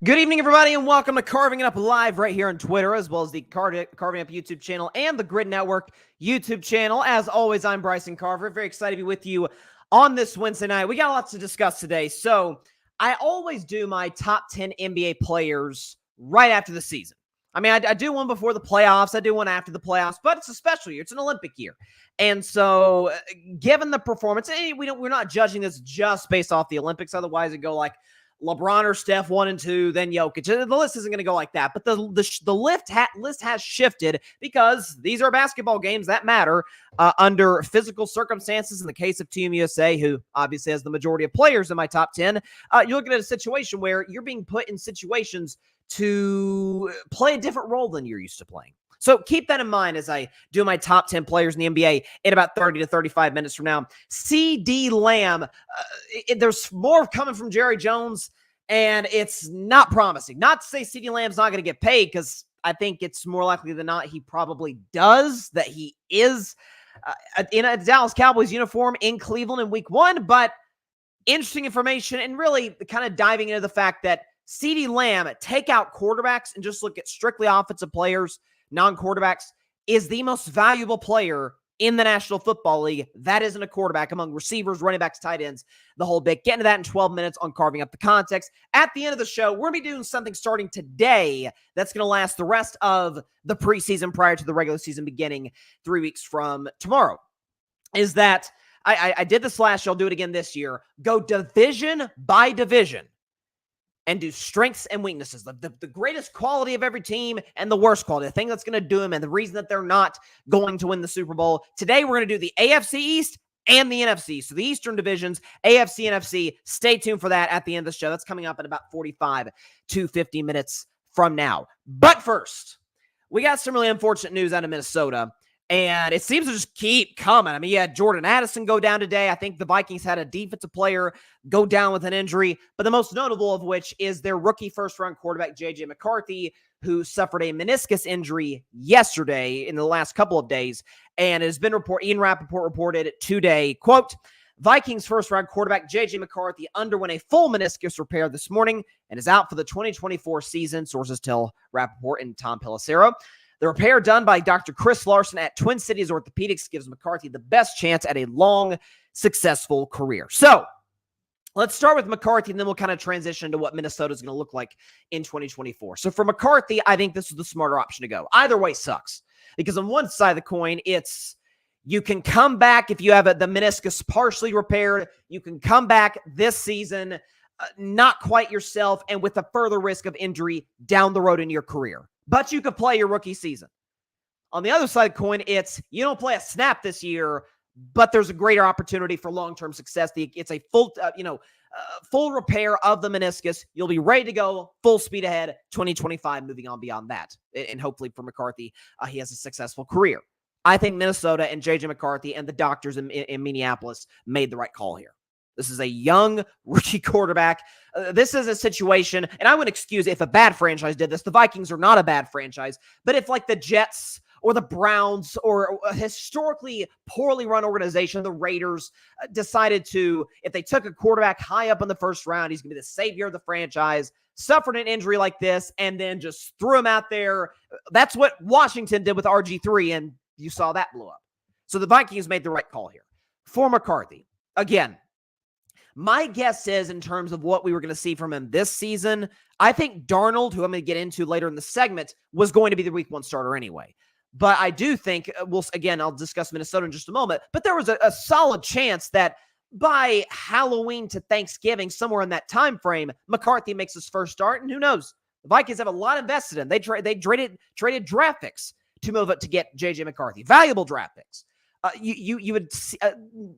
Good evening, everybody, and welcome to Carving It Up Live right here on Twitter, as well as the Carving Up YouTube channel and the Grid Network YouTube channel. As always, I'm Bryson Carver. Very excited to be with you on this Wednesday night. We got a lot to discuss today. So I always do my top 10 NBA players right after the season. I mean, I do one before the playoffs. I do one after the playoffs, but it's a special year. It's an Olympic year. And so given the performance, we're not judging this just based off the Olympics. Otherwise, it'd go like LeBron or Steph 1 and 2, then Jokic. The list isn't going to go like that. But the list has shifted because these are basketball games that matter under physical circumstances. In the case of Team USA, who obviously has the majority of players in my top 10, you're looking at a situation where you're being put in situations to play a different role than you're used to playing. So keep that in mind as I do my top 10 players in the NBA in about 30 to 35 minutes from now. CeeDee Lamb, there's more coming from Jerry Jones, and it's not promising. Not to say CeeDee Lamb's not going to get paid, because I think it's more likely than not he probably does, that he is in a Dallas Cowboys uniform in Cleveland in week 1. But interesting information, and really kind of diving into the fact that CeeDee Lamb, take out quarterbacks and just look at strictly offensive players, non-quarterbacks, is the most valuable player in the National Football League. That isn't a quarterback, among receivers, running backs, tight ends, the whole bit. Get into that in 12 minutes on Carving Up the Context. At the end of the show, we're going to be doing something starting today that's going to last the rest of the preseason prior to the regular season beginning 3 weeks from tomorrow. Is that I did this last year, I'll do it again this year. Go division by division and do strengths and weaknesses, the greatest quality of every team and the worst quality, the thing that's going to do them and the reason that they're not going to win the Super Bowl. Today, we're going to do the AFC East and the NFC. So the Eastern divisions, AFC, NFC. Stay tuned for that at the end of the show. That's coming up in about 45 to 50 minutes from now. But first, we got some really unfortunate news out of Minnesota, and it seems to just keep coming. I mean, you had Jordan Addison go down today. I think the Vikings had a defensive player go down with an injury, but the most notable of which is their rookie first-round quarterback, JJ McCarthy, who suffered a meniscus injury yesterday in the last couple of days. And it has been reported, Ian Rappaport reported today, quote, Vikings first-round quarterback JJ McCarthy underwent a full meniscus repair this morning and is out for the 2024 season, sources tell Rappaport and Tom Pelissero. The repair done by Dr. Chris Larson at Twin Cities Orthopedics gives McCarthy the best chance at a long, successful career. So let's start with McCarthy, and then we'll kind of transition to what Minnesota is going to look like in 2024. So for McCarthy, I think this is the smarter option to go. Either way sucks, because on one side of the coin, it's you can come back if you have the meniscus partially repaired. You can come back this season, not quite yourself, and with a further risk of injury down the road in your career. But you could play your rookie season. On the other side of the coin, it's you don't play a snap this year, but there's a greater opportunity for long-term success. It's a full, full repair of the meniscus. You'll be ready to go, full speed ahead, 2025, moving on beyond that. And hopefully for McCarthy, he has a successful career. I think Minnesota and JJ McCarthy and the doctors in Minneapolis made the right call here. This is a young rookie quarterback. This is a situation, and I wouldn't excuse if a bad franchise did this. The Vikings are not a bad franchise, but if like the Jets or the Browns or a historically poorly run organization, the Raiders, decided to, if they took a quarterback high up in the first round, he's going to be the savior of the franchise, suffered an injury like this, and then just threw him out there. That's what Washington did with RG3, and you saw that blow up. So the Vikings made the right call here. For McCarthy, again, my guess is, in terms of what we were going to see from him this season, I think Darnold, who I'm going to get into later in the segment, was going to be the week 1 starter anyway. But I do think, I'll discuss Minnesota in just a moment, but there was a solid chance that by Halloween to Thanksgiving, somewhere in that time frame, McCarthy makes his first start, and who knows? The Vikings have a lot invested in. They traded draft picks to move it to get JJ McCarthy, valuable draft picks. You would see,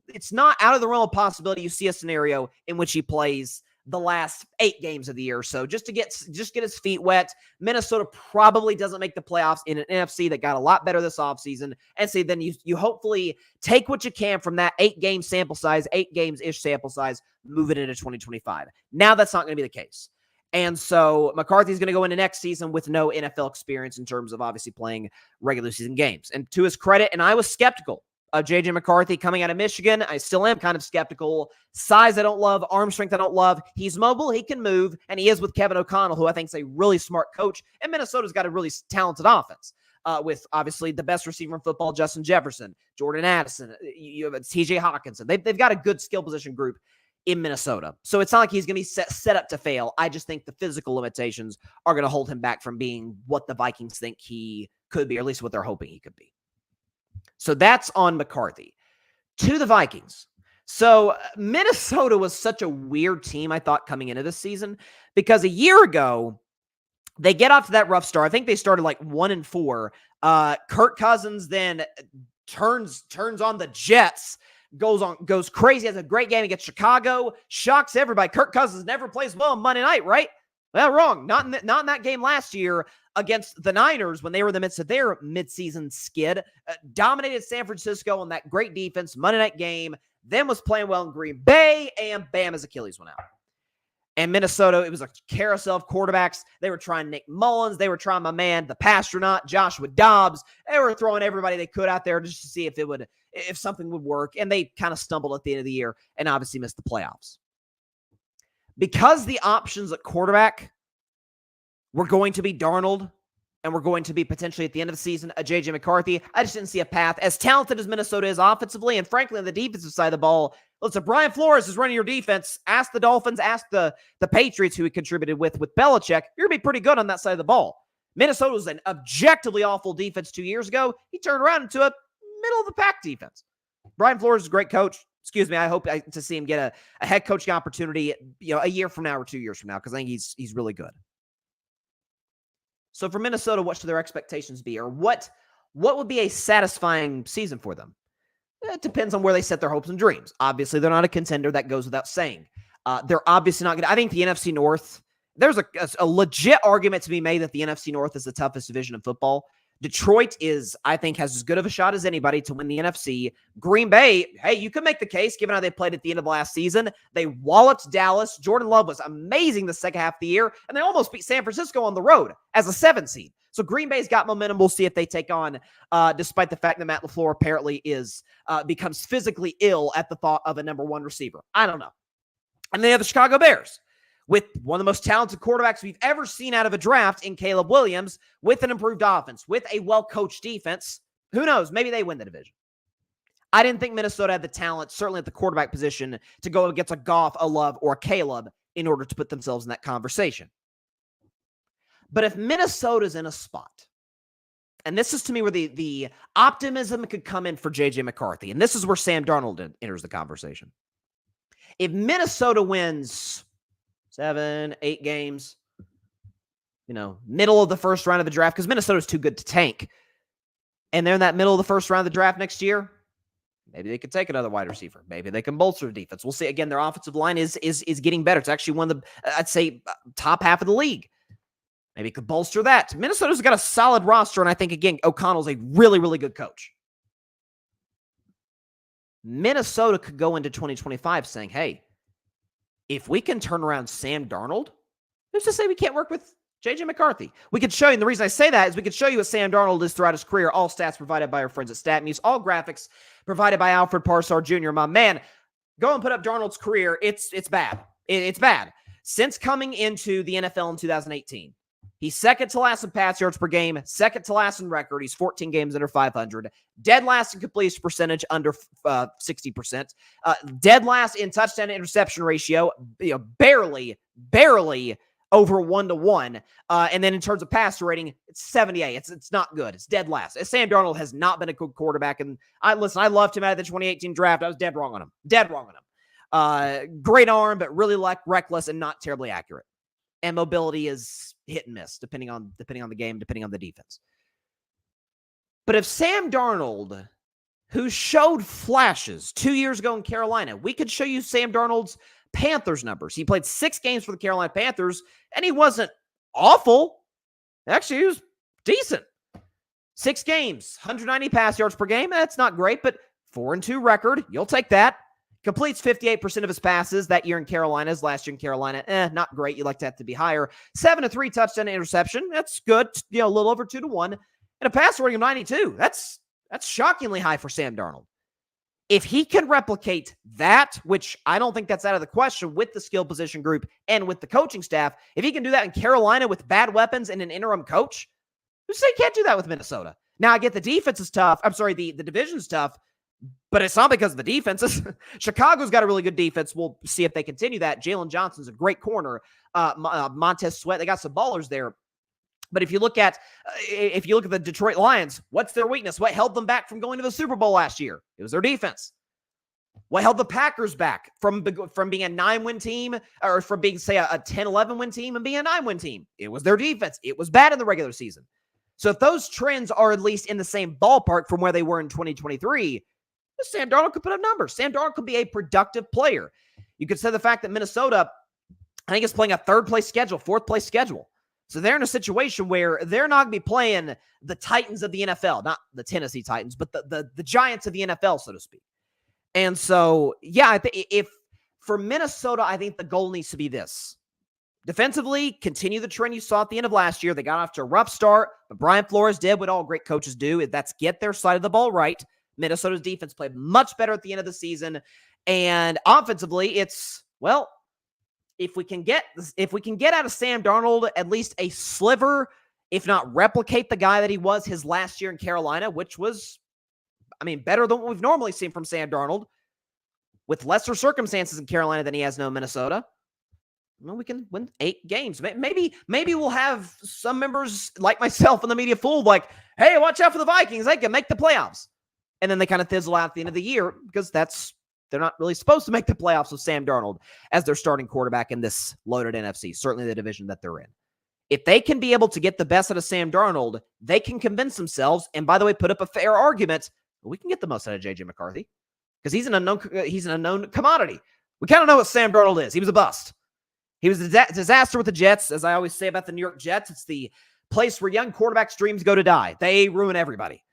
it's not out of the realm of possibility you see a scenario in which he plays the last 8 games of the year or so just to get his feet wet. Minnesota probably doesn't make the playoffs in an NFC that got a lot better this offseason. And so then you hopefully take what you can from that 8-game sample size, 8 games-ish sample size, move it into 2025. Now that's not going to be the case. And so McCarthy's going to go into next season with no NFL experience in terms of obviously playing regular season games. And to his credit, and I was skeptical of JJ McCarthy coming out of Michigan. I still am kind of skeptical. Size I don't love. Arm strength I don't love. He's mobile. He can move. And he is with Kevin O'Connell, who I think is a really smart coach. And Minnesota's got a really talented offense. With obviously the best receiver in football, Justin Jefferson, Jordan Addison, you have TJ Hawkinson. They've got a good skill position group in Minnesota. So it's not like he's going to be set up to fail. I just think the physical limitations are going to hold him back from being what the Vikings think he could be, or at least what they're hoping he could be. So that's on McCarthy. To the Vikings. So Minnesota was such a weird team, I thought, coming into this season, because a year ago, they get off to that rough start. I think they started like 1-4. Kirk Cousins then turns on the Jets, goes crazy, has a great game against Chicago, shocks everybody. Kirk Cousins never plays well on Monday night, right? Well, wrong. Not in that game last year against the Niners when they were in the midst of their midseason skid. Dominated San Francisco on that great defense Monday night game. Then was playing well in Green Bay, and bam, his Achilles went out. And Minnesota, it was a carousel of quarterbacks. They were trying Nick Mullins. They were trying my man, the Pastronaut, Joshua Dobbs. They were throwing everybody they could out there just to see if something would work. And they kind of stumbled at the end of the year and obviously missed the playoffs. Because the options at quarterback were going to be Darnold and we're going to be potentially at the end of the season a JJ McCarthy, I just didn't see a path. As talented as Minnesota is offensively and frankly on the defensive side of the ball, listen, Brian Flores is running your defense. Ask the Dolphins, ask the Patriots, who he contributed with Belichick. You're going to be pretty good on that side of the ball. Minnesota was an objectively awful defense 2 years ago. He turned around into a middle-of-the-pack defense. Brian Flores is a great coach. Excuse me, I hope to see him get a head coaching opportunity, a year from now or 2 years from now, because I think he's really good. So for Minnesota, what should their expectations be? Or what would be a satisfying season for them? It depends on where they set their hopes and dreams. Obviously, they're not a contender. That goes without saying. They're obviously not going to. I think the NFC North, there's a legit argument to be made that the NFC North is the toughest division in football. Detroit I think, has as good of a shot as anybody to win the NFC. Green Bay, hey, you can make the case given how they played at the end of last season. They walloped Dallas. Jordan Love was amazing the second half of the year, and they almost beat San Francisco on the road as a 7 seed. So Green Bay's got momentum. We'll see if they take on, despite the fact that Matt LaFleur apparently becomes physically ill at the thought of a number 1 receiver. I don't know. And they have the Chicago Bears, with one of the most talented quarterbacks we've ever seen out of a draft in Caleb Williams, with an improved offense, with a well-coached defense. Who knows? Maybe they win the division. I didn't think Minnesota had the talent, certainly at the quarterback position, to go against a Goff, a Love, or a Caleb in order to put themselves in that conversation. But if Minnesota's in a spot, and this is to me where the optimism could come in for JJ McCarthy, and this is where Sam Darnold enters the conversation. If Minnesota wins 7, 8 games, middle of the first round of the draft, because Minnesota's too good to tank, and they're in that middle of the first round of the draft next year, maybe they could take another wide receiver. Maybe they can bolster the defense. We'll see. Again, their offensive line is getting better. It's actually one of the, I'd say, top half of the league. Maybe could bolster that. Minnesota's got a solid roster, and I think, again, O'Connell's a really, really good coach. Minnesota could go into 2025 saying, hey, if we can turn around Sam Darnold, who's to say we can't work with JJ McCarthy? We could show you, and the reason I say that is we could show you what Sam Darnold is throughout his career. All stats provided by our friends at StatMuse. All graphics provided by Alfred Parsar Jr. My man, go and put up Darnold's career. It's bad. It's bad. Since coming into the NFL in 2018, he's second to last in pass yards per game, second to last in record. He's 14 games under 500. Dead last in completion percentage under 60%. Dead last in touchdown to interception ratio, barely over 1-to-1. And then in terms of passer rating, it's 78. It's not good. It's dead last. Sam Darnold has not been a good quarterback. And I loved him out of the 2018 draft. I was dead wrong on him. Great arm, but really reckless and not terribly accurate. And mobility is hit and miss, depending on the game, depending on the defense. But if Sam Darnold, who showed flashes 2 years ago in Carolina, we could show you Sam Darnold's Panthers numbers. He played 6 games for the Carolina Panthers, and he wasn't awful. Actually, he was decent. 6 games, 190 pass yards per game. That's not great, but 4-2 record. You'll take that. Completes 58% of his passes that year in Carolina. Last year in Carolina, not great. You'd like that to be higher. 7-3 touchdown to interception. That's good. A little over 2-to-1. And a passer rating of 92. That's shockingly high for Sam Darnold. If he can replicate that, which I don't think that's out of the question with the skill position group and with the coaching staff, if he can do that in Carolina with bad weapons and an interim coach, who say he can't do that with Minnesota? Now, I get the defense is tough. I'm sorry, the division's tough, but it's not because of the defenses. Chicago's got a really good defense. We'll see if they continue that. Jalen Johnson's a great corner. Montez Sweat, they got some ballers there. But if you look at the Detroit Lions, what's their weakness? What held them back from going to the Super Bowl last year? It was their defense. What held the Packers back from being a 9-win team, or from being, say, a 10-11 win team and being a 9-win team? It was their defense. It was bad in the regular season. So if those trends are at least in the same ballpark from where they were in 2023, Sam Darnold could put up numbers. Sam Darnold could be a productive player. You could say the fact that Minnesota, I think, is playing a third-place schedule, fourth-place schedule. So they're in a situation where they're not going to be playing the Titans of the NFL, not the Tennessee Titans, but the Giants of the NFL, so to speak. And so, yeah, if for Minnesota, I think the goal needs to be this. Defensively, continue the trend you saw at the end of last year. They got off to a rough start, but Brian Flores did what all great coaches do. That's get their side of the ball right. Minnesota's defense played much better at the end of the season. And offensively, it's, well, if we can get out of Sam Darnold at least a sliver, if not replicate the guy that he was his last year in Carolina, which was, I mean, better than what we've normally seen from Sam Darnold, with lesser circumstances in Carolina than he has now in Minnesota, well, we can win 8 games. Maybe we'll have some members like myself in the media fooled, like, hey, watch out for the Vikings. They can make the playoffs. And then they kind of fizzle out at the end of the year because they're not really supposed to make the playoffs with Sam Darnold as their starting quarterback in this loaded NFC, certainly the division that they're in. If they can be able to get the best out of Sam Darnold, they can convince themselves, and by the way, put up a fair argument, we can get the most out of JJ McCarthy because he's an unknown commodity. We kind of know what Sam Darnold is. He was a bust. He was a disaster with the Jets. As I always say about the New York Jets, it's the place where young quarterbacks' dreams go to die. They ruin everybody.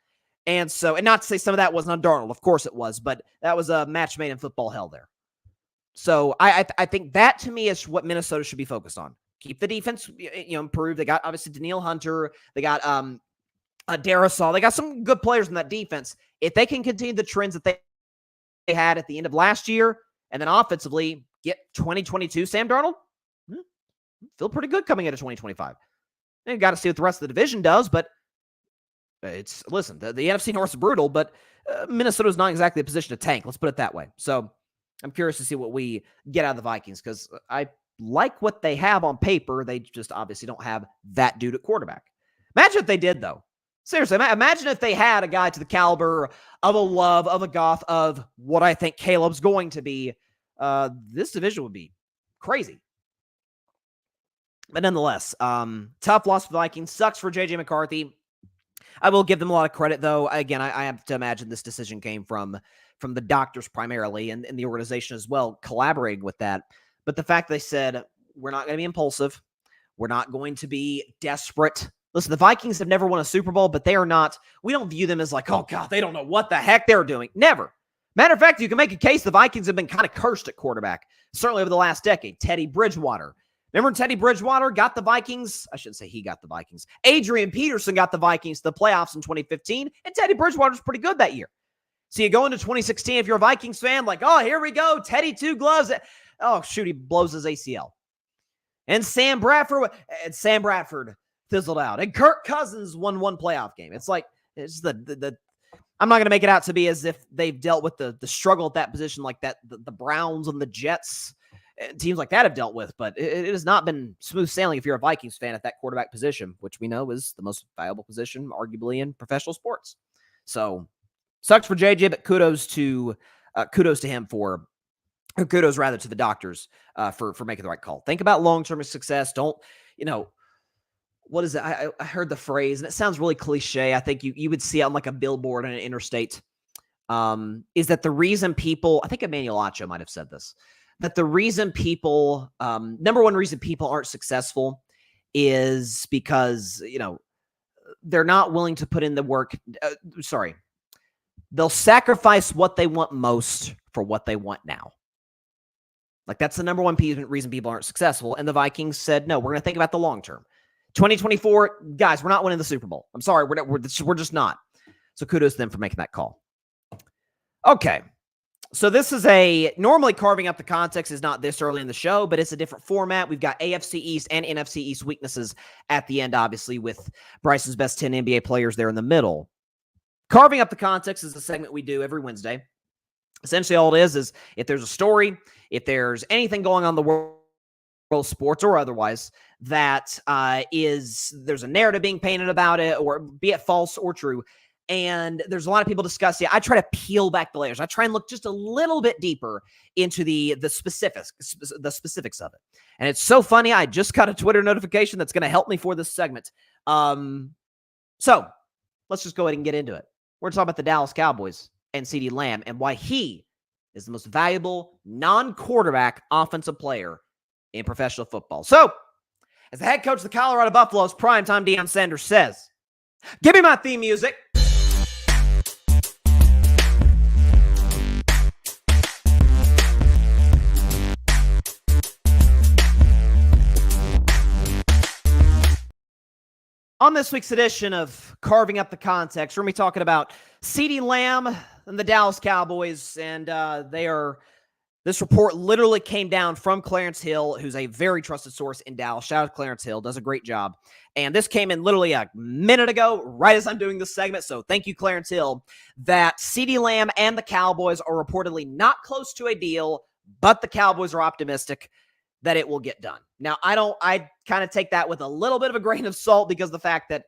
And not to say some of that wasn't on Darnold. Of course it was, but that was a match made in football hell there. So I think that, to me, is what Minnesota should be focused on. Keep the defense, improved. They got, obviously, Danielle Hunter. They got Darrisaw. They got some good players in that defense. If they can continue the trends that they had at the end of last year, and then offensively get 2022 Sam Darnold, feel pretty good coming into 2025. They've got to see what the rest of the division does, but the NFC North is brutal, but Minnesota's not exactly a position to tank. Let's put it that way. So I'm curious to see what we get out of the Vikings because I like what they have on paper. They just obviously don't have that dude at quarterback. Imagine if they did, though. Seriously, imagine if they had a guy to the caliber of a Love, of a Goff, of what I think Caleb's going to be. This division would be crazy. But nonetheless, tough loss for the Vikings. Sucks for JJ McCarthy. I will give them a lot of credit, though. Again, I have to imagine this decision came from the doctors primarily and the organization as well, collaborating with that. But the fact they said, we're not going to be impulsive. We're not going to be desperate. Listen, the Vikings have never won a Super Bowl, but they are not. We don't view them as like, oh, God, they don't know what the heck they're doing. Never. Matter of fact, you can make a case the Vikings have been kind of cursed at quarterback, certainly over the last decade. Teddy Bridgewater. Remember Teddy Bridgewater got the Vikings? I shouldn't say he got the Vikings. Adrian Peterson got the Vikings to the playoffs in 2015, and Teddy Bridgewater's pretty good that year. So you go into 2016, if you're a Vikings fan, like, oh, here we go, Teddy 2 gloves. Oh, shoot, he blows his ACL. And Sam Bradford fizzled out. And Kirk Cousins won 1 playoff game. It's like, it's I'm not going to make it out to be as if they've dealt with the struggle at that position like that the Browns and the Jets, teams like that have dealt with, but it has not been smooth sailing if you're a Vikings fan at that quarterback position, which we know is the most valuable position, arguably, in professional sports. So, sucks for JJ, but kudos to him kudos rather to the doctors for making the right call. Think about long-term success. Don't, what is it? I heard the phrase, and it sounds really cliche. I think you would see it on like a billboard on an interstate. Is that the reason people, I think Emmanuel Acho might have said this, that the reason people, number one reason people aren't successful is because, they're not willing to put in the work. They'll sacrifice what they want most for what they want now. Like, that's the number one reason people aren't successful. And the Vikings said, no, we're going to think about the long term. 2024, guys, we're not winning the Super Bowl. I'm sorry, we're just not. So kudos to them for making that call. Okay. So this is normally carving up the context is not this early in the show, but it's a different format. We've got AFC East and NFC East weaknesses at the end, obviously, with Bryson's best 10 NBA players there in the middle. Carving up the context is a segment we do every Wednesday. Essentially, all it is if there's a story, if there's anything going on in the world, sports or otherwise, that there's a narrative being painted about it, or be it false or true, and there's a lot of people discussing it. I try to peel back the layers. I try and look just a little bit deeper into the specifics of it. And it's so funny. I just got a Twitter notification that's going to help me for this segment. So let's just go ahead and get into it. We're talking about the Dallas Cowboys and CeeDee Lamb and why he is the most valuable non-quarterback offensive player in professional football. So, as the head coach of the Colorado Buffaloes, primetime Deion Sanders says, "Give me my theme music." On this week's edition of Carving Up the Context, we're going to be talking about CeeDee Lamb and the Dallas Cowboys, and this report literally came down from Clarence Hill, who's a very trusted source in Dallas. Shout out to Clarence Hill, does a great job. And this came in literally a minute ago, right as I'm doing this segment, so thank you, Clarence Hill, that CeeDee Lamb and the Cowboys are reportedly not close to a deal, but the Cowboys are optimistic that it will get done. Now, I kind of take that with a little bit of a grain of salt because of the fact that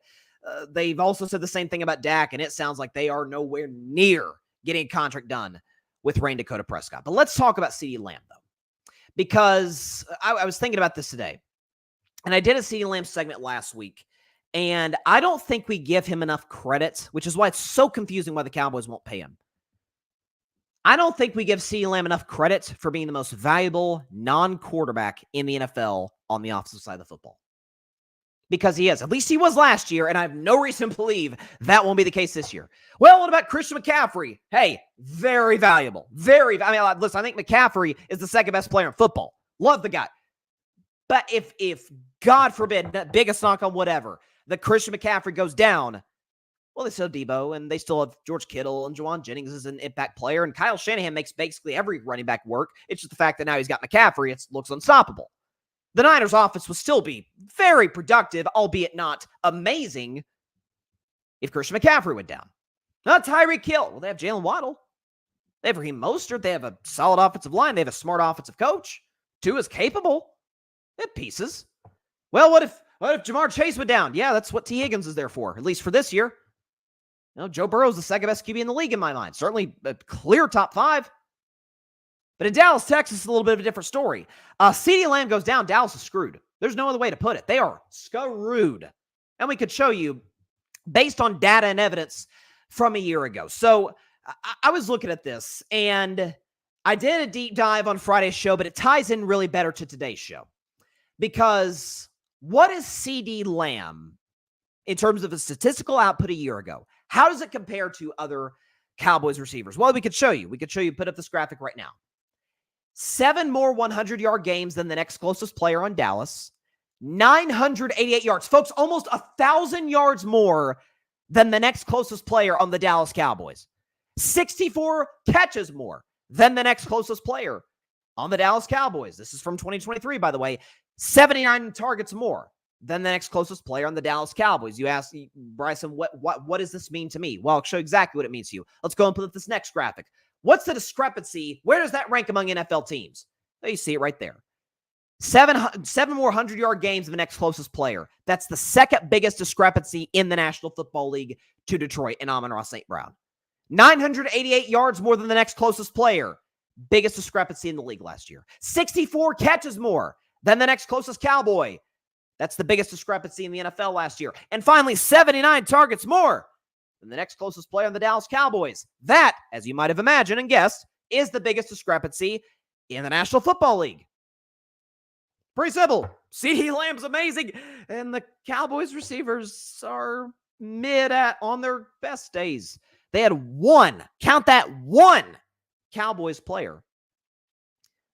they've also said the same thing about Dak, and it sounds like they are nowhere near getting a contract done with Rain Dakota Prescott. But let's talk about CeeDee Lamb, though, because I was thinking about this today, and I did a CeeDee Lamb segment last week, and I don't think we give him enough credit, which is why it's so confusing why the Cowboys won't pay him. I don't think we give CeeDee Lamb enough credit for being the most valuable non-quarterback in the NFL on the offensive side of the football. Because he is. At least he was last year, and I have no reason to believe that won't be the case this year. Well, what about Christian McCaffrey? Hey, very valuable. Listen, I think McCaffrey is the second best player in football. Love the guy. But if God forbid, that biggest knock on whatever, that Christian McCaffrey goes down, well, they still have Debo, and they still have George Kittle, and Juwan Jennings is an impact player, and Kyle Shanahan makes basically every running back work. It's just the fact that now he's got McCaffrey, it looks unstoppable. The Niners' offense will still be very productive, albeit not amazing, if Christian McCaffrey went down. Not Tyreek Hill. Well, they have Jalen Waddle. They have Raheem Mostert. They have a solid offensive line. They have a smart offensive coach. Tua's capable. They have pieces. Well, what if Jamar Chase went down? Yeah, that's what T. Higgins is there for, at least for this year. Joe Burrow's the second best QB in the league in my mind. Certainly a clear top 5. But in Dallas, Texas, it's a little bit of a different story. CeeDee Lamb goes down, Dallas is screwed. There's no other way to put it. They are screwed. And we could show you based on data and evidence from a year ago. So I was looking at this, and I did a deep dive on Friday's show, but it ties in really better to today's show. Because what is CeeDee Lamb in terms of a statistical output a year ago? How does it compare to other Cowboys receivers? Well, we could show you. Put up this graphic right now. 7 more 100-yard games than the next closest player on Dallas. 988 yards. Folks, almost 1,000 yards more than the next closest player on the Dallas Cowboys. 64 catches more than the next closest player on the Dallas Cowboys. This is from 2023, by the way. 79 targets more than the next closest player on the Dallas Cowboys. You ask, Bryson, what does this mean to me? Well, I'll show you exactly what it means to you. Let's go and put up this next graphic. What's the discrepancy? Where does that rank among NFL teams? There you see it right there. 7 more 100-yard games of the next closest player. That's the second biggest discrepancy in the National Football League to Detroit and Amon-Ra St. Brown. 988 yards more than the next closest player. Biggest discrepancy in the league last year. 64 catches more than the next closest Cowboy. That's the biggest discrepancy in the NFL last year. And finally, 79 targets more than the next closest player on the Dallas Cowboys. That, as you might have imagined and guessed, is the biggest discrepancy in the National Football League. Pretty simple. CeeDee Lamb's amazing, and the Cowboys receivers are mid on their best days. They had one Cowboys player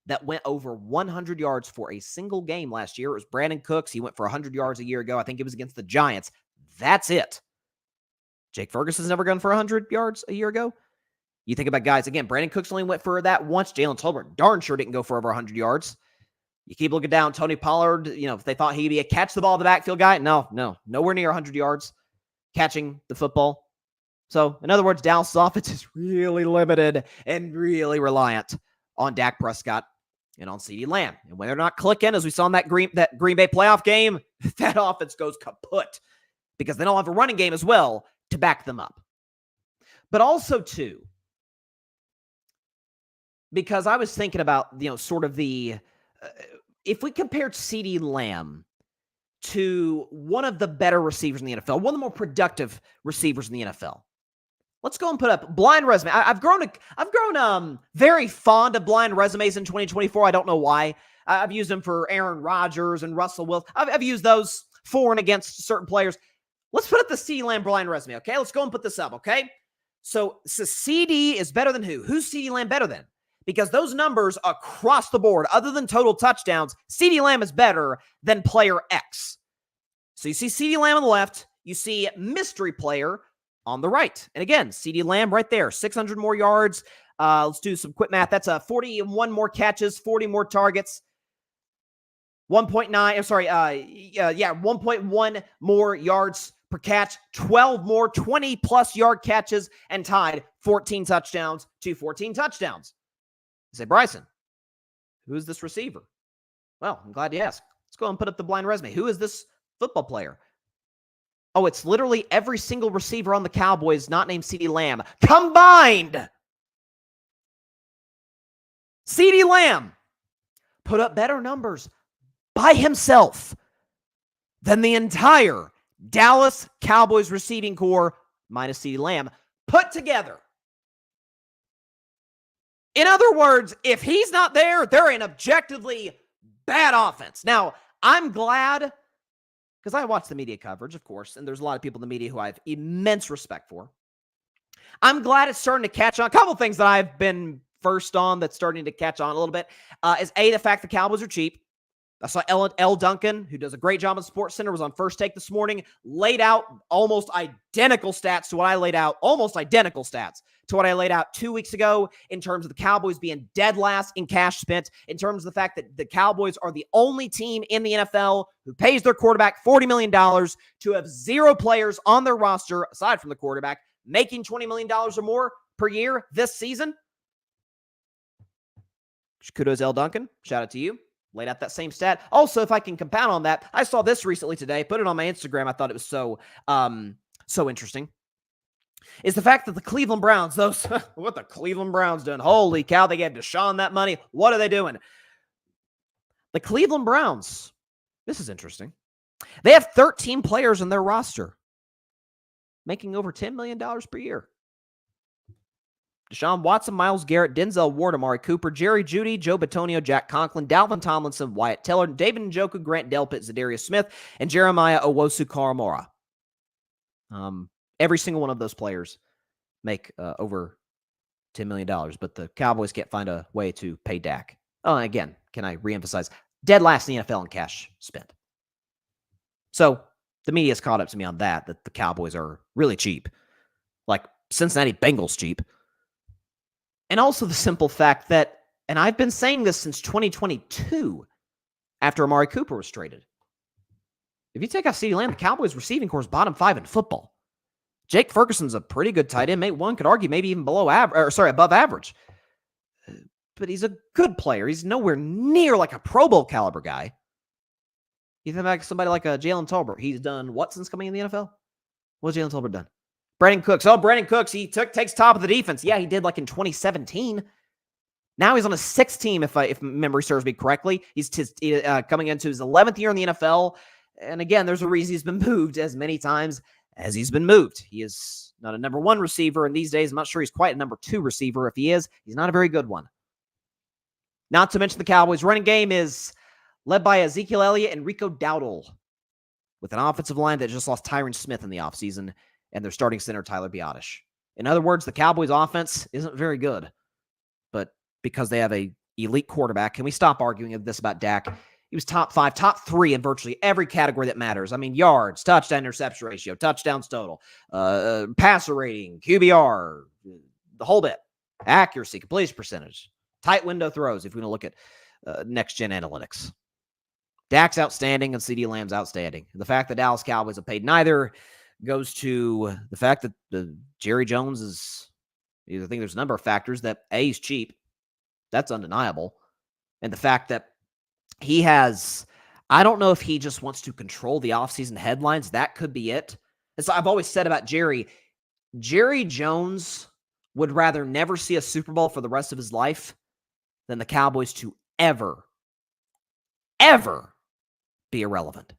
that went over 100 yards for a single game last year. It was Brandon Cooks. He went for 100 yards a year ago. I think it was against the Giants. That's it. Jake Ferguson's never gone for 100 yards a year ago. You think about guys, again, Brandon Cooks only went for that once. Jalen Tolbert darn sure didn't go for over 100 yards. You keep looking down, Tony Pollard, if they thought he'd be a catch the ball in the backfield guy, nowhere near 100 yards catching the football. So, in other words, Dallas' offense is really limited and really reliant on Dak Prescott and on CeeDee Lamb. And when they're not clicking, as we saw in that Green Bay playoff game, that offense goes kaput because they don't have a running game as well to back them up. But also, too, because I was thinking about, sort of the, if we compared CeeDee Lamb to one of the better receivers in the NFL, one of the more productive receivers in the NFL, let's go and put up blind resume. I've grown very fond of blind resumes in 2024. I don't know why. I've used them for Aaron Rodgers and Russell Wilson. I've used those for and against certain players. Let's put up the CeeDee Lamb blind resume, okay? Let's go and put this up, okay? So CeeDee is better than who? Who's CeeDee Lamb better than? Because those numbers across the board, other than total touchdowns, CeeDee Lamb is better than player X. So you see CeeDee Lamb on the left, you see mystery player on the right. And again, CeeDee Lamb right there, 600 more yards. Let's do some quick math. That's 41 more catches, 40 more targets. 1.1 more yards per catch, 12 more 20-plus yard catches, and tied 14 touchdowns to 14 touchdowns. You say, Bryson, who is this receiver? Well, I'm glad you asked. Let's go and put up the blind resume. Who is this football player? Oh, it's literally every single receiver on the Cowboys not named CeeDee Lamb combined. CeeDee Lamb put up better numbers by himself than the entire Dallas Cowboys receiving core minus CeeDee Lamb put together. In other words, if he's not there, they're an objectively bad offense. Now, I'm glad, because I watch the media coverage, of course, and there's a lot of people in the media who I have immense respect for. I'm glad it's starting to catch on. A couple things that I've been first on that's starting to catch on a little bit is the fact the Cowboys are cheap. I saw L. Duncan, who does a great job on Sports Center, was on First Take this morning, laid out almost identical stats to what I laid out 2 weeks ago in terms of the Cowboys being dead last in cash spent, in terms of the fact that the Cowboys are the only team in the NFL who pays their quarterback $40 million to have zero players on their roster, aside from the quarterback, making $20 million or more per year this season. Kudos, L. Duncan. Shout out to you. Laid out that same stat. Also, if I can compound on that, I saw this recently today, put it on my Instagram. I thought it was so interesting. Is the fact that the Cleveland Browns, what the Cleveland Browns doing? Holy cow, they gave Deshaun that money. What are they doing? The Cleveland Browns, this is interesting. They have 13 players in their roster making over $10 million per year. Deshaun Watson, Myles Garrett, Denzel Ward, Amari Cooper, Jerry Jeudy, Joe Bitonio, Jack Conklin, Dalvin Tomlinson, Wyatt Teller, David Njoku, Grant Delpit, Zadarius Smith, and Jeremiah Owusu-Koramoah. Every single one of those players make over $10 million, but the Cowboys can't find a way to pay Dak. Oh, again, can I reemphasize? Dead last in the NFL in cash spent. So the media's caught up to me on that the Cowboys are really cheap. Like Cincinnati Bengals cheap. And also the simple fact that, and I've been saying this since 2022, after Amari Cooper was traded. If you take out CeeDee Lamb, the Cowboys receiving core is bottom 5 in football. Jake Ferguson's a pretty good tight end. One could argue maybe even above average. But he's a good player. He's nowhere near like a Pro Bowl caliber guy. You think about somebody like a Jalen Tolbert. He's done what since coming in the NFL? What's Jalen Tolbert done? Brandon Cooks. Oh, Brandon Cooks, he takes top of the defense. Yeah, he did like in 2017. Now he's on a 6th team, if memory serves me correctly. He's coming into his 11th year in the NFL. And again, there's a reason he's been moved as many times as he's been moved. He is not a number 1 receiver, and these days I'm not sure he's quite a number 2 receiver. If he is, he's not a very good one. Not to mention the Cowboys' running game is led by Ezekiel Elliott and Rico Dowdle, with an offensive line that just lost Tyron Smith in the offseason, and their starting center, Tyler Biotish. In other words, the Cowboys' offense isn't very good, but because they have a elite quarterback, can we stop arguing this about Dak? He was top 5, top 3 in virtually every category that matters. I mean, yards, touchdown interception ratio, touchdowns total, passer rating, QBR, the whole bit. accuracy, completion percentage, tight window throws, if we want to look at next-gen analytics. Dak's outstanding and CeeDee Lamb's outstanding. The fact that Dallas Cowboys have paid neither goes to the fact that Jerry Jones is, I think there's a number of factors that A, is cheap. That's undeniable. And the fact that he has, I don't know if he just wants to control the offseason headlines. That could be it. As I've always said about Jerry Jones would rather never see a Super Bowl for the rest of his life than the Cowboys to ever be irrelevant.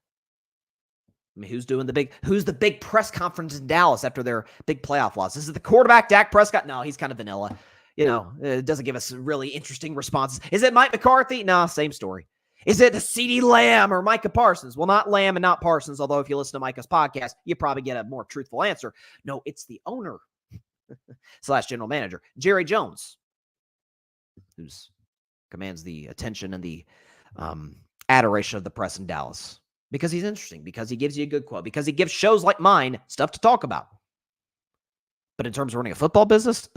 I mean, who's the big press conference in Dallas after their big playoff loss? Is it the quarterback, Dak Prescott? No, he's kind of vanilla. It doesn't give us really interesting responses. Is it Mike McCarthy? No, same story. Is it CeeDee Lamb or Micah Parsons? Well, not Lamb and not Parsons, although if you listen to Micah's podcast, you probably get a more truthful answer. No, it's the owner / general manager, Jerry Jones, who commands the attention and the adoration of the press in Dallas. Because he's interesting, because he gives you a good quote, because he gives shows like mine stuff to talk about. But in terms of running a football business,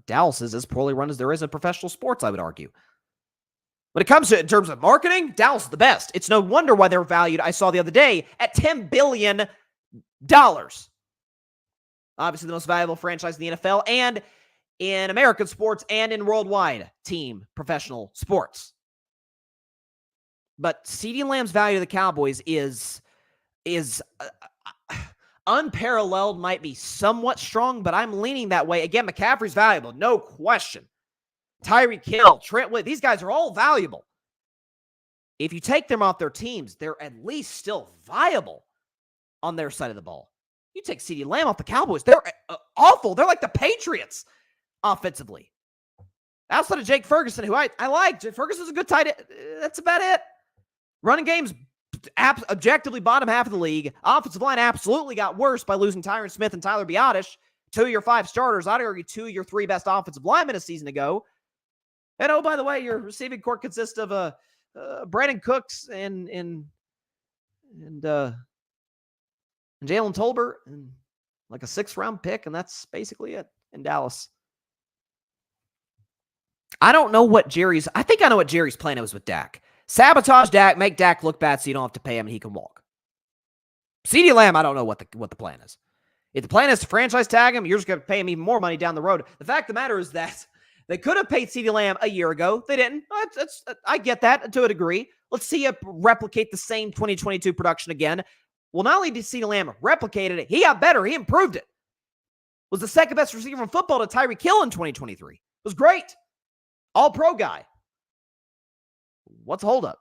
Dallas is as poorly run as there is in professional sports, I would argue. When it comes to in terms of marketing, Dallas is the best. It's no wonder why they're valued, I saw the other day, at $10 billion. Obviously the most valuable franchise in the NFL and in American sports and in worldwide team professional sports. But CeeDee Lamb's value to the Cowboys is unparalleled, might be somewhat strong, but I'm leaning that way. Again, McCaffrey's valuable, no question. Tyreek Hill, Trent Whit, these guys are all valuable. If you take them off their teams, they're at least still viable on their side of the ball. You take CeeDee Lamb off the Cowboys, they're awful. They're like the Patriots offensively. Outside of Jake Ferguson, who I like. Jake Ferguson's a good tight end. That's about it. Running game's objectively bottom half of the league. Offensive line absolutely got worse by losing Tyron Smith and Tyler Biadasz, 2 of your 5 starters. I'd argue 2 of your 3 best offensive linemen a season ago. And oh, by the way, your receiving corps consists of Brandon Cooks and Jalen Tolbert and like a 6th-round pick, and that's basically it in Dallas. I think I know what Jerry's plan is with Dak. Sabotage Dak, make Dak look bad so you don't have to pay him and he can walk. CeeDee Lamb, I don't know what the plan is. If the plan is to franchise tag him, you're just going to pay him even more money down the road. The fact of the matter is that they could have paid CeeDee Lamb a year ago. They didn't. I get that to a degree. Let's see you replicate the same 2022 production again. Well, not only did CeeDee Lamb replicate it, he got better. He improved it. Was the second best receiver in football to Tyreek Hill in 2023. It was great. All-pro guy. What's the holdup?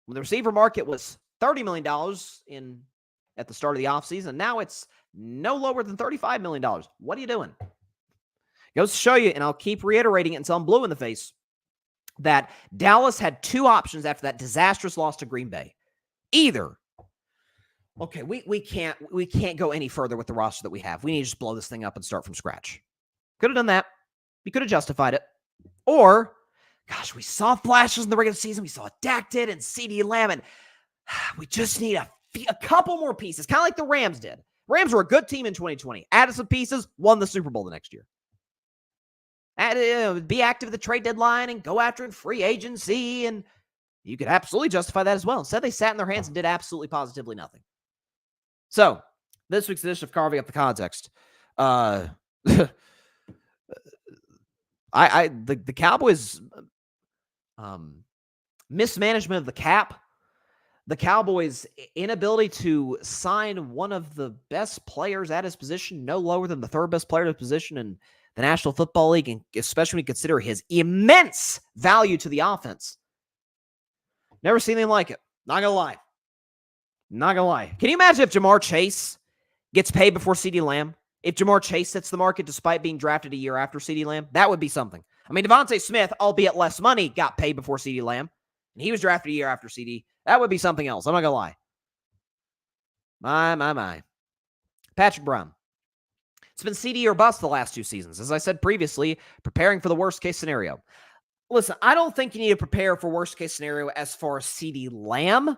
When the receiver market was $30 million at the start of the offseason, now it's no lower than $35 million. What are you doing? Goes to show you, and I'll keep reiterating it until I'm blue in the face, that Dallas had 2 options after that disastrous loss to Green Bay. Either, okay, we can't go any further with the roster that we have. We need to just blow this thing up and start from scratch. Could have done that. You could have justified it. Or, gosh, we saw flashes in the regular season. We saw what Dak did and CeeDee Lamb, and we just need a couple more pieces, kind of like the Rams did. Rams were a good team in 2020. Added some pieces, won the Super Bowl the next year. Be active at the trade deadline and go after in free agency, and you could absolutely justify that as well. Instead, they sat in their hands and did absolutely positively nothing. So, this week's edition of Carving Up the Context. The Cowboys mismanagement of the cap, the Cowboys' inability to sign one of the best players at his position, no lower than the 3rd best player at his position in the National Football League, and especially when you consider his immense value to the offense. Never seen anything like it. Not gonna lie. Can you imagine if Jamar Chase gets paid before CeeDee Lamb? If Jamar Chase sets the market despite being drafted a year after CeeDee Lamb, that would be something. I mean, Devontae Smith, albeit less money, got paid before CeeDee Lamb, and he was drafted a year after CeeDee. That would be something else. I'm not going to lie. My. Patrick Brown. It's been CeeDee or bust the last 2 seasons. As I said previously, preparing for the worst-case scenario. Listen, I don't think you need to prepare for worst-case scenario as far as CeeDee Lamb.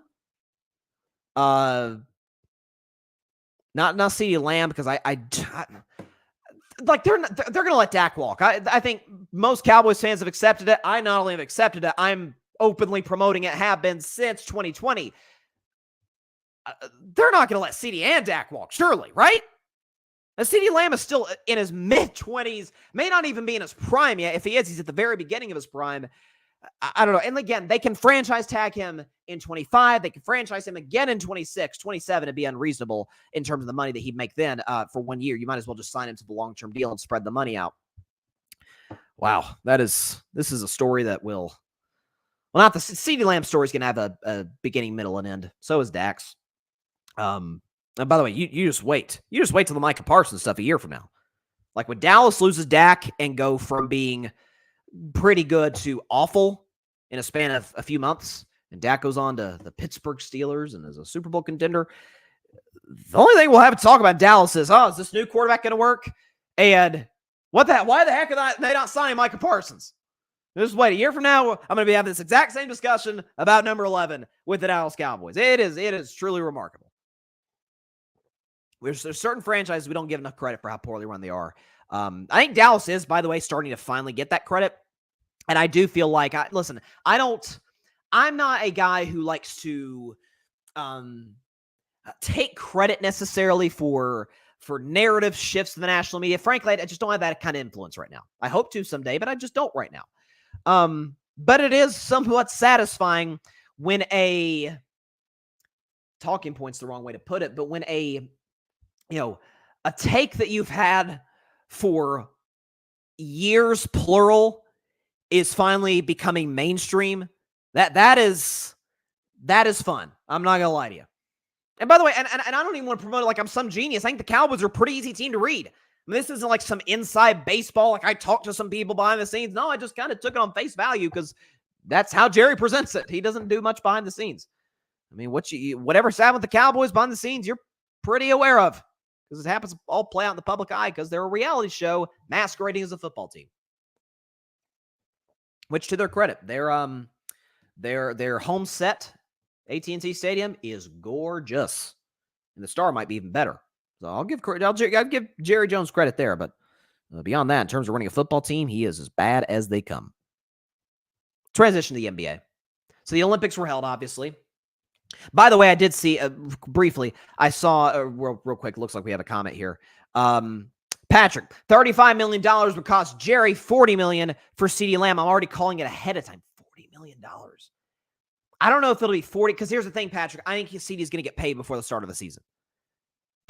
Not CeeDee Lamb, because like they're going to let Dak walk. I think most Cowboys fans have accepted it. I not only have accepted it, I'm openly promoting it, have been since 2020. They're not going to let CeeDee and Dak walk, surely, right? Now, CeeDee Lamb is still in his mid-20s, may not even be in his prime yet. If he is, he's at the very beginning of his prime. I don't know. And again, they can franchise tag him in 25. They can franchise him again in 26. 27 would be unreasonable in terms of the money that he'd make then for 1 year. You might as well just sign him to the long-term deal and spread the money out. Wow, this is a story that will, well, not the CeeDee Lamb story is going to have a beginning, middle, and end. So is Dak's. And by the way, you just wait. You just wait till the Micah Parsons stuff a year from now. Like when Dallas loses Dak and go from being pretty good to awful in a span of a few months, and Dak goes on to the Pittsburgh Steelers and is a Super Bowl contender, the only thing we'll have to talk about in Dallas is, is this new quarterback going to work? And why the heck are they not signing Micah Parsons? Just wait, a year from now, I'm going to be having this exact same discussion about number 11 with the Dallas Cowboys. It is truly remarkable. There's certain franchises we don't give enough credit for how poorly run they are. I think Dallas is, by the way, starting to finally get that credit. And I do feel like, I'm not a guy who likes to take credit necessarily for narrative shifts in the national media. Frankly, I just don't have that kind of influence right now. I hope to someday, but I just don't right now. But it is somewhat satisfying when talking point's the wrong way to put it, but when a take that you've had for years, plural, is finally becoming mainstream. That is fun. I'm not gonna lie to you. And by the way, and I don't even want to promote it like I'm some genius. I think the Cowboys are a pretty easy team to read. I mean, this isn't like some inside baseball. Like I talked to some people behind the scenes. No, I just kind of took it on face value because that's how Jerry presents it. He doesn't do much behind the scenes. I mean, whatever's happened with the Cowboys behind the scenes, you're pretty aware of. Because it happens to all play out in the public eye because they're a reality show masquerading as a football team. Which, to their credit, their home set, AT&T Stadium, is gorgeous, and the Star might be even better. So I'll give Jerry Jones credit there. But beyond that, in terms of running a football team, he is as bad as they come. Transition to the NBA. So the Olympics were held, obviously. By the way, I did see briefly. I saw real quick. Looks like we have a comment here. Patrick, $35 million would cost Jerry $40 million for CeeDee Lamb. I'm already calling it ahead of time. $40 million. I don't know if it'll be 40. Because here's the thing, Patrick. I think CeeDee is going to get paid before the start of the season.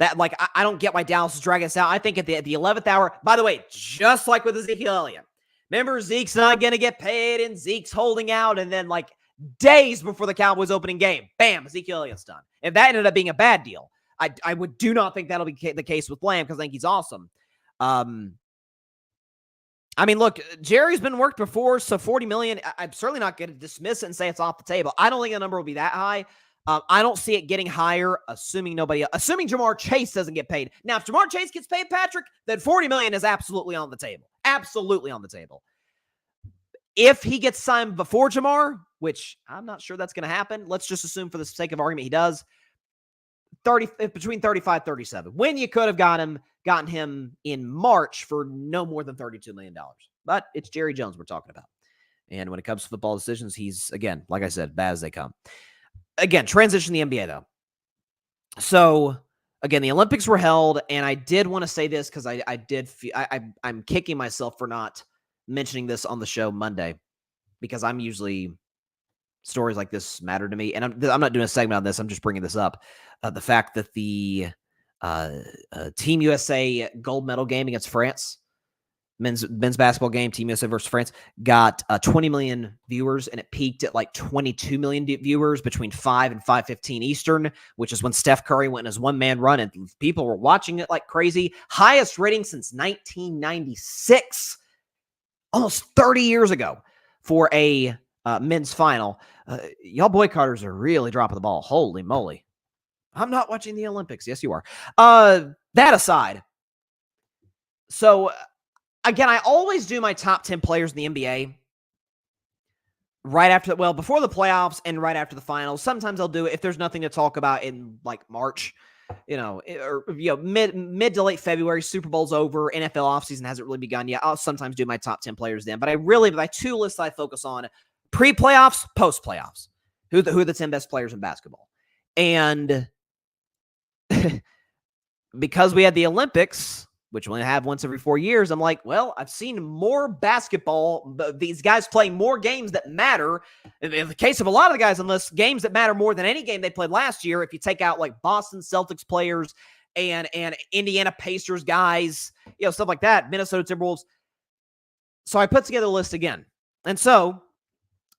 I don't get why Dallas is dragging us out. I think at the 11th hour. By the way, just like with Ezekiel Elliott. Remember, Zeke's not going to get paid, and Zeke's holding out, and then days before the Cowboys opening game, bam, Ezekiel Elliott's done. If that ended up being a bad deal, I do not think that'll be the case with Lamb because I think he's awesome. I mean, look, Jerry's been worked before, so $40 million, I'm certainly not going to dismiss it and say it's off the table. I don't think the number will be that high. I don't see it getting higher, assuming Jamar Chase doesn't get paid. Now, if Jamar Chase gets paid, Patrick, then $40 million is absolutely on the table. Absolutely on the table. If he gets signed before Jamar, which I'm not sure that's going to happen, let's just assume for the sake of argument he does, between 35 37. When you could have gotten him in March for no more than $32 million. But it's Jerry Jones we're talking about. And when it comes to football decisions, he's, again, like I said, bad as they come. Again, transition to the NBA, though. So, again, the Olympics were held, and I did want to say this because I'm kicking myself for not mentioning this on the show Monday because I'm usually stories like this matter to me. And I'm not doing a segment on this. I'm just bringing this up. The fact that the Team USA gold medal game against France, men's basketball game, Team USA versus France, got 20 million viewers, and it peaked at 22 million viewers between 5 and 5:15 Eastern, which is when Steph Curry went in his one-man run, and people were watching it like crazy. Highest rating since 1996, almost 30 years ago, for a men's final. Y'all boycotters are really dropping the ball. Holy moly. I'm not watching the Olympics. Yes, you are. That aside, so again, I always do my top 10 players in the NBA before the playoffs and right after the finals. Sometimes I'll do it if there's nothing to talk about in March. mid to late February. Super Bowl's over. NFL offseason hasn't really begun yet. I'll sometimes do my top 10 players then. But my two lists I focus on: pre-playoffs, post-playoffs. Who are the 10 best players in basketball? And because we had the Olympics, which we only have once every 4 years, I'm like, well, I've seen more basketball. These guys play more games that matter. In the case of a lot of the guys on this, games that matter more than any game they played last year, if you take out like Boston Celtics players and Indiana Pacers guys, stuff like that, Minnesota Timberwolves. So I put together a list again. And so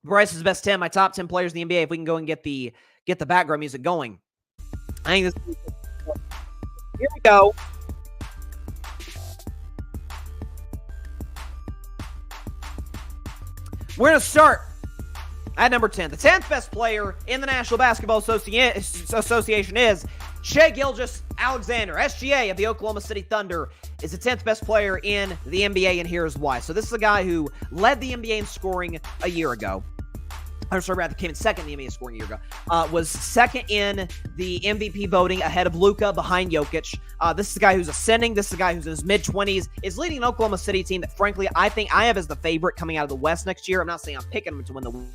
Bryce's best 10, my top 10 players in the NBA, if we can go and get the background music going. I think this. Here we go. We're going to start at number 10. The 10th best player in the National Basketball Association is Shai Gilgeous-Alexander. SGA of the Oklahoma City Thunder is the 10th best player in the NBA, and here's why. So this is a guy who led the NBA in scoring a year ago. Came in second in the NBA scoring a year ago. Was second in the MVP voting ahead of Luka, behind Jokic. This is a guy who's ascending. This is a guy who's in his mid-20s, is leading an Oklahoma City team that, frankly, I think I have as the favorite coming out of the West next year. I'm not saying I'm picking him to win the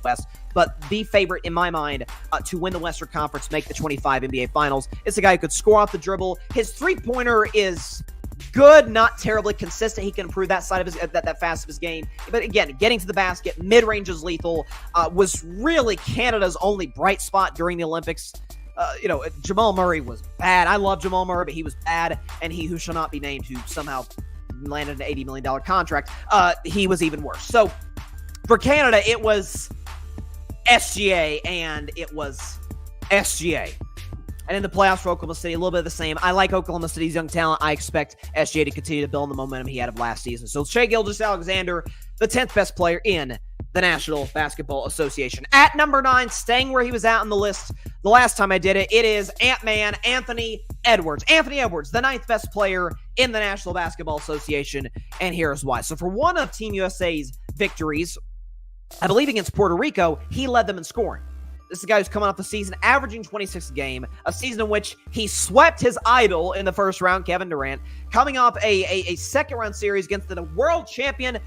West, but the favorite in my mind to win the Western Conference, make the 25 NBA Finals. It's a guy who could score off the dribble. His three-pointer is good, not terribly consistent. He can improve that side of his that facet of his game. But again, getting to the basket, mid-range is lethal. Was really Canada's only bright spot during the Olympics. Jamal Murray was bad. I love Jamal Murray, but he was bad. And he who shall not be named, who somehow landed an $80 million contract, he was even worse. So for Canada, it was SGA, and it was SGA. And in the playoffs for Oklahoma City, a little bit of the same. I like Oklahoma City's young talent. I expect SGA to continue to build on the momentum he had of last season. So Shai Gilgeous-Alexander, the 10th best player in the National Basketball Association. At number 9, staying where he was at on the list the last time I did it, it is Ant-Man Anthony Edwards. Anthony Edwards, the 9th best player in the National Basketball Association, and here's why. So for one of Team USA's victories, I believe against Puerto Rico, he led them in scoring. This is a guy who's coming off the season averaging 26 a game, a season in which he swept his idol in the first round, Kevin Durant, coming off a second-round series against the world champion,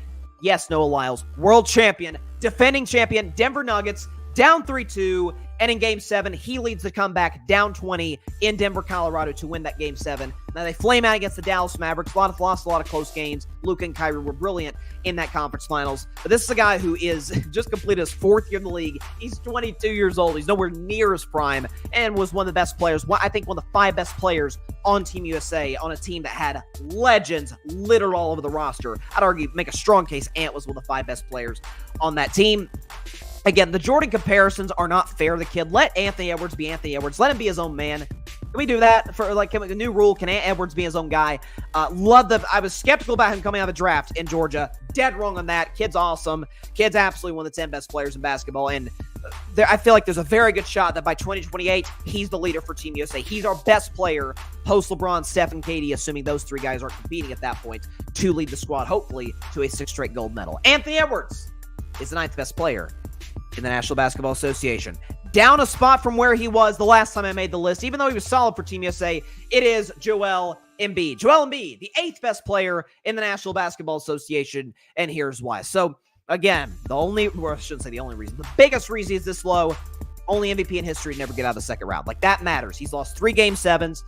yes, Noah Lyles, world champion, defending champion, Denver Nuggets, down 3-2, and in Game 7, he leads the comeback down 20 in Denver, Colorado to win that Game 7. Now, they flame out against the Dallas Mavericks. Lost a lot of close games. Luka and Kyrie were brilliant in that conference finals. But this is a guy who is just completed his 4th year in the league. He's 22 years old. He's nowhere near his prime and was one of the best players. I think one of the 5 best players on Team USA, on a team that had legends littered all over the roster. I'd argue, make a strong case, Ant was one of the 5 best players on that team. Again, the Jordan comparisons are not fair to the kid. Let Anthony Edwards be Anthony Edwards. Let him be his own man. Can we do that for a new rule? Can Edwards be his own guy? I was skeptical about him coming out of the draft in Georgia. Dead wrong on that. Kid's awesome. Kid's absolutely one of the 10 best players in basketball. And I feel like there's a very good shot that by 2028, he's the leader for Team USA. He's our best player, post LeBron, Steph, and KD, assuming those 3 guys aren't competing at that point to lead the squad, hopefully, to a 6th straight gold medal. Anthony Edwards is the 9th best player in the National Basketball Association. Down a spot from where he was the last time I made the list, even though he was solid for Team USA, it is Joel Embiid. Joel Embiid, the 8th best player in the National Basketball Association, and here's why. So, again, I shouldn't say the only reason, the biggest reason he's this low, only MVP in history to never get out of the second round. Like, that matters. He's lost 3 Game 7s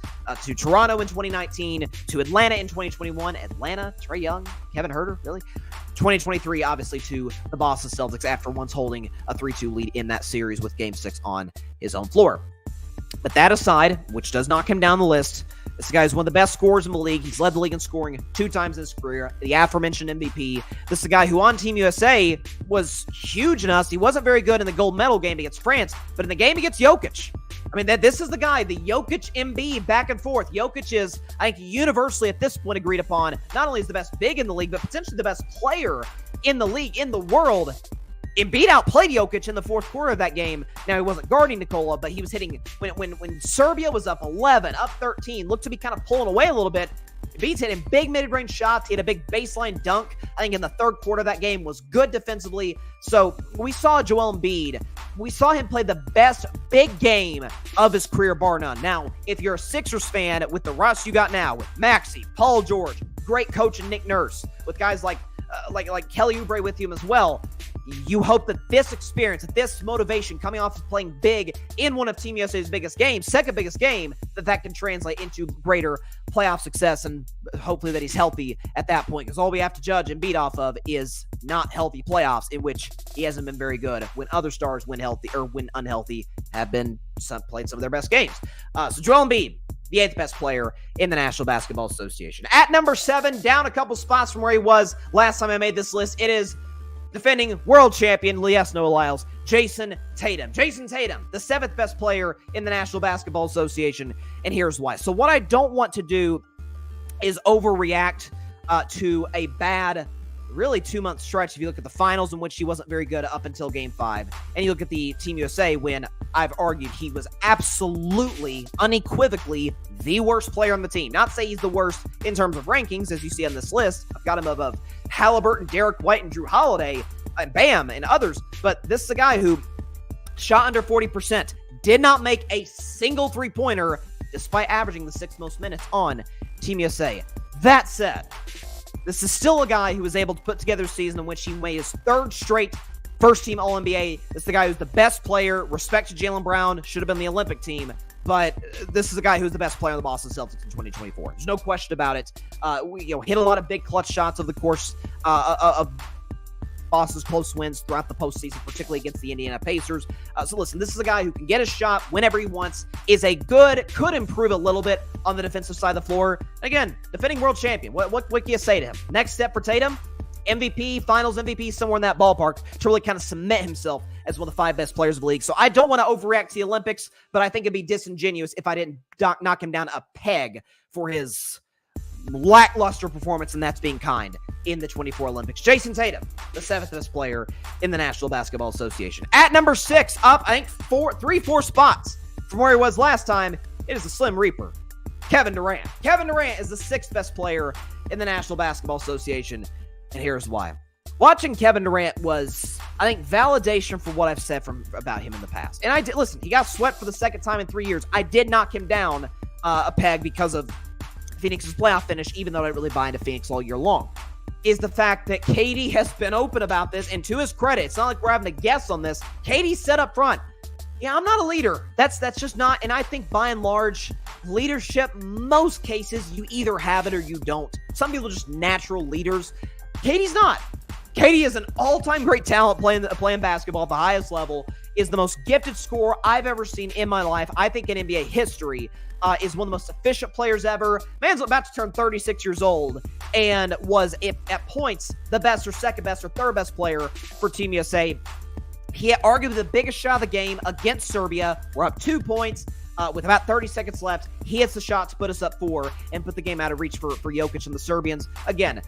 to Toronto in 2019, to Atlanta in 2021. Atlanta, Trae Young, Kevin Huerter, really? 2023, obviously, to the Boston Celtics after once holding a 3-2 lead in that series with Game 6 on his own floor. But that aside, which does not come down the list, this guy is one of the best scorers in the league. He's led the league in scoring 2 times in his career. The aforementioned MVP. This is a guy who on Team USA was huge in us. He wasn't very good in the gold medal game against France, but in the game against Jokic, I mean, this is the guy, the Jokic Embiid back and forth. Jokic is, I think, universally at this point agreed upon, not only is the best big in the league, but potentially the best player in the league, in the world. Embiid outplayed Jokic in the 4th quarter of that game. Now, he wasn't guarding Nikola, but he was hitting, when Serbia was up 11, up 13, looked to be kind of pulling away a little bit. Embiid's hitting big mid-range shots. He had a big baseline dunk, I think, in the third quarter of that game. Was good defensively. So we saw Joel Embiid. We saw him play the best big game of his career, bar none. Now, if you're a Sixers fan with the roster you got now, with Maxey, Paul George, great coach and Nick Nurse, with guys like Kelly Oubre with him as well, you hope that this experience, this motivation coming off of playing big in one of Team USA's biggest games, second biggest game, that can translate into greater playoff success, and hopefully that he's healthy at that point, because all we have to judge and beat off of is not healthy playoffs, in which he hasn't been very good when other stars, when healthy or when unhealthy, have been played some of their best games. So Joel Embiid, the 8th best player in the National Basketball Association. At number 7, down a couple spots from where he was last time I made this list, it is defending world champion, yes, Noah Lyles, Jason Tatum. Jason Tatum, the 7th best player in the National Basketball Association, and here's why. So what I don't want to do is overreact to a bad, really 2-month stretch. If you look at the finals, in which he wasn't very good up until Game 5, and you look at the Team USA, when I've argued he was absolutely, unequivocally the worst player on the team. Not say he's the worst in terms of rankings, as you see on this list. I've got him above Halliburton, Derek White, and Drew Holiday, and Bam, and others. But this is a guy who shot under 40%, did not make a single three-pointer, despite averaging the 6th most minutes on Team USA. That said, this is still a guy who was able to put together a season in which he made his 3rd straight first-team All-NBA. This is the guy who's the best player. Respect to Jaylen Brown. Should have been the Olympic team. But this is a guy who's the best player on the Boston Celtics in 2024. There's no question about it. We hit a lot of big clutch shots over the course of Boston's close wins throughout the postseason, particularly against the Indiana Pacers. So listen, this is a guy who can get a shot whenever he wants, is a could improve a little bit on the defensive side of the floor. Again, defending world champion. What can you say to him? Next step for Tatum? MVP, finals MVP, somewhere in that ballpark, to really kind of cement himself as one of the 5 best players of the league. So I don't want to overreact to the Olympics, but I think it'd be disingenuous if I didn't knock him down a peg for his lackluster performance, and that's being kind, in the 24 Olympics. Jason Tatum, the 7th best player in the National Basketball Association. At number 6, up, I think, 4 spots from where he was last time, it is the Slim Reaper, Kevin Durant. Kevin Durant is the 6th best player in the National Basketball Association, and here's why. Watching Kevin Durant was, I think, validation for what I've said about him in the past. And I did, listen, he got swept for the 2nd time in 3 years. I did knock him down a peg because of Phoenix's playoff finish, even though I didn't really buy into Phoenix all year long, is the fact that KD has been open about this, and to his credit, it's not like we're having to guess on this. KD said up front, yeah, I'm not a leader. That's just not, and I think by and large, leadership, most cases, you either have it or you don't. Some people are just natural leaders. KD's not. KD is an all-time great talent playing basketball at the highest level, is the most gifted scorer I've ever seen in my life. I think in NBA history, is one of the most efficient players ever. Man's about to turn 36 years old and was, at points, the best or 2nd best or 3rd best player for Team USA. He had arguably the biggest shot of the game against Serbia. We're up 2 points with about 30 seconds left. He hits the shot to put us up 4 and put the game out of reach for Jokic and the Serbians. Again,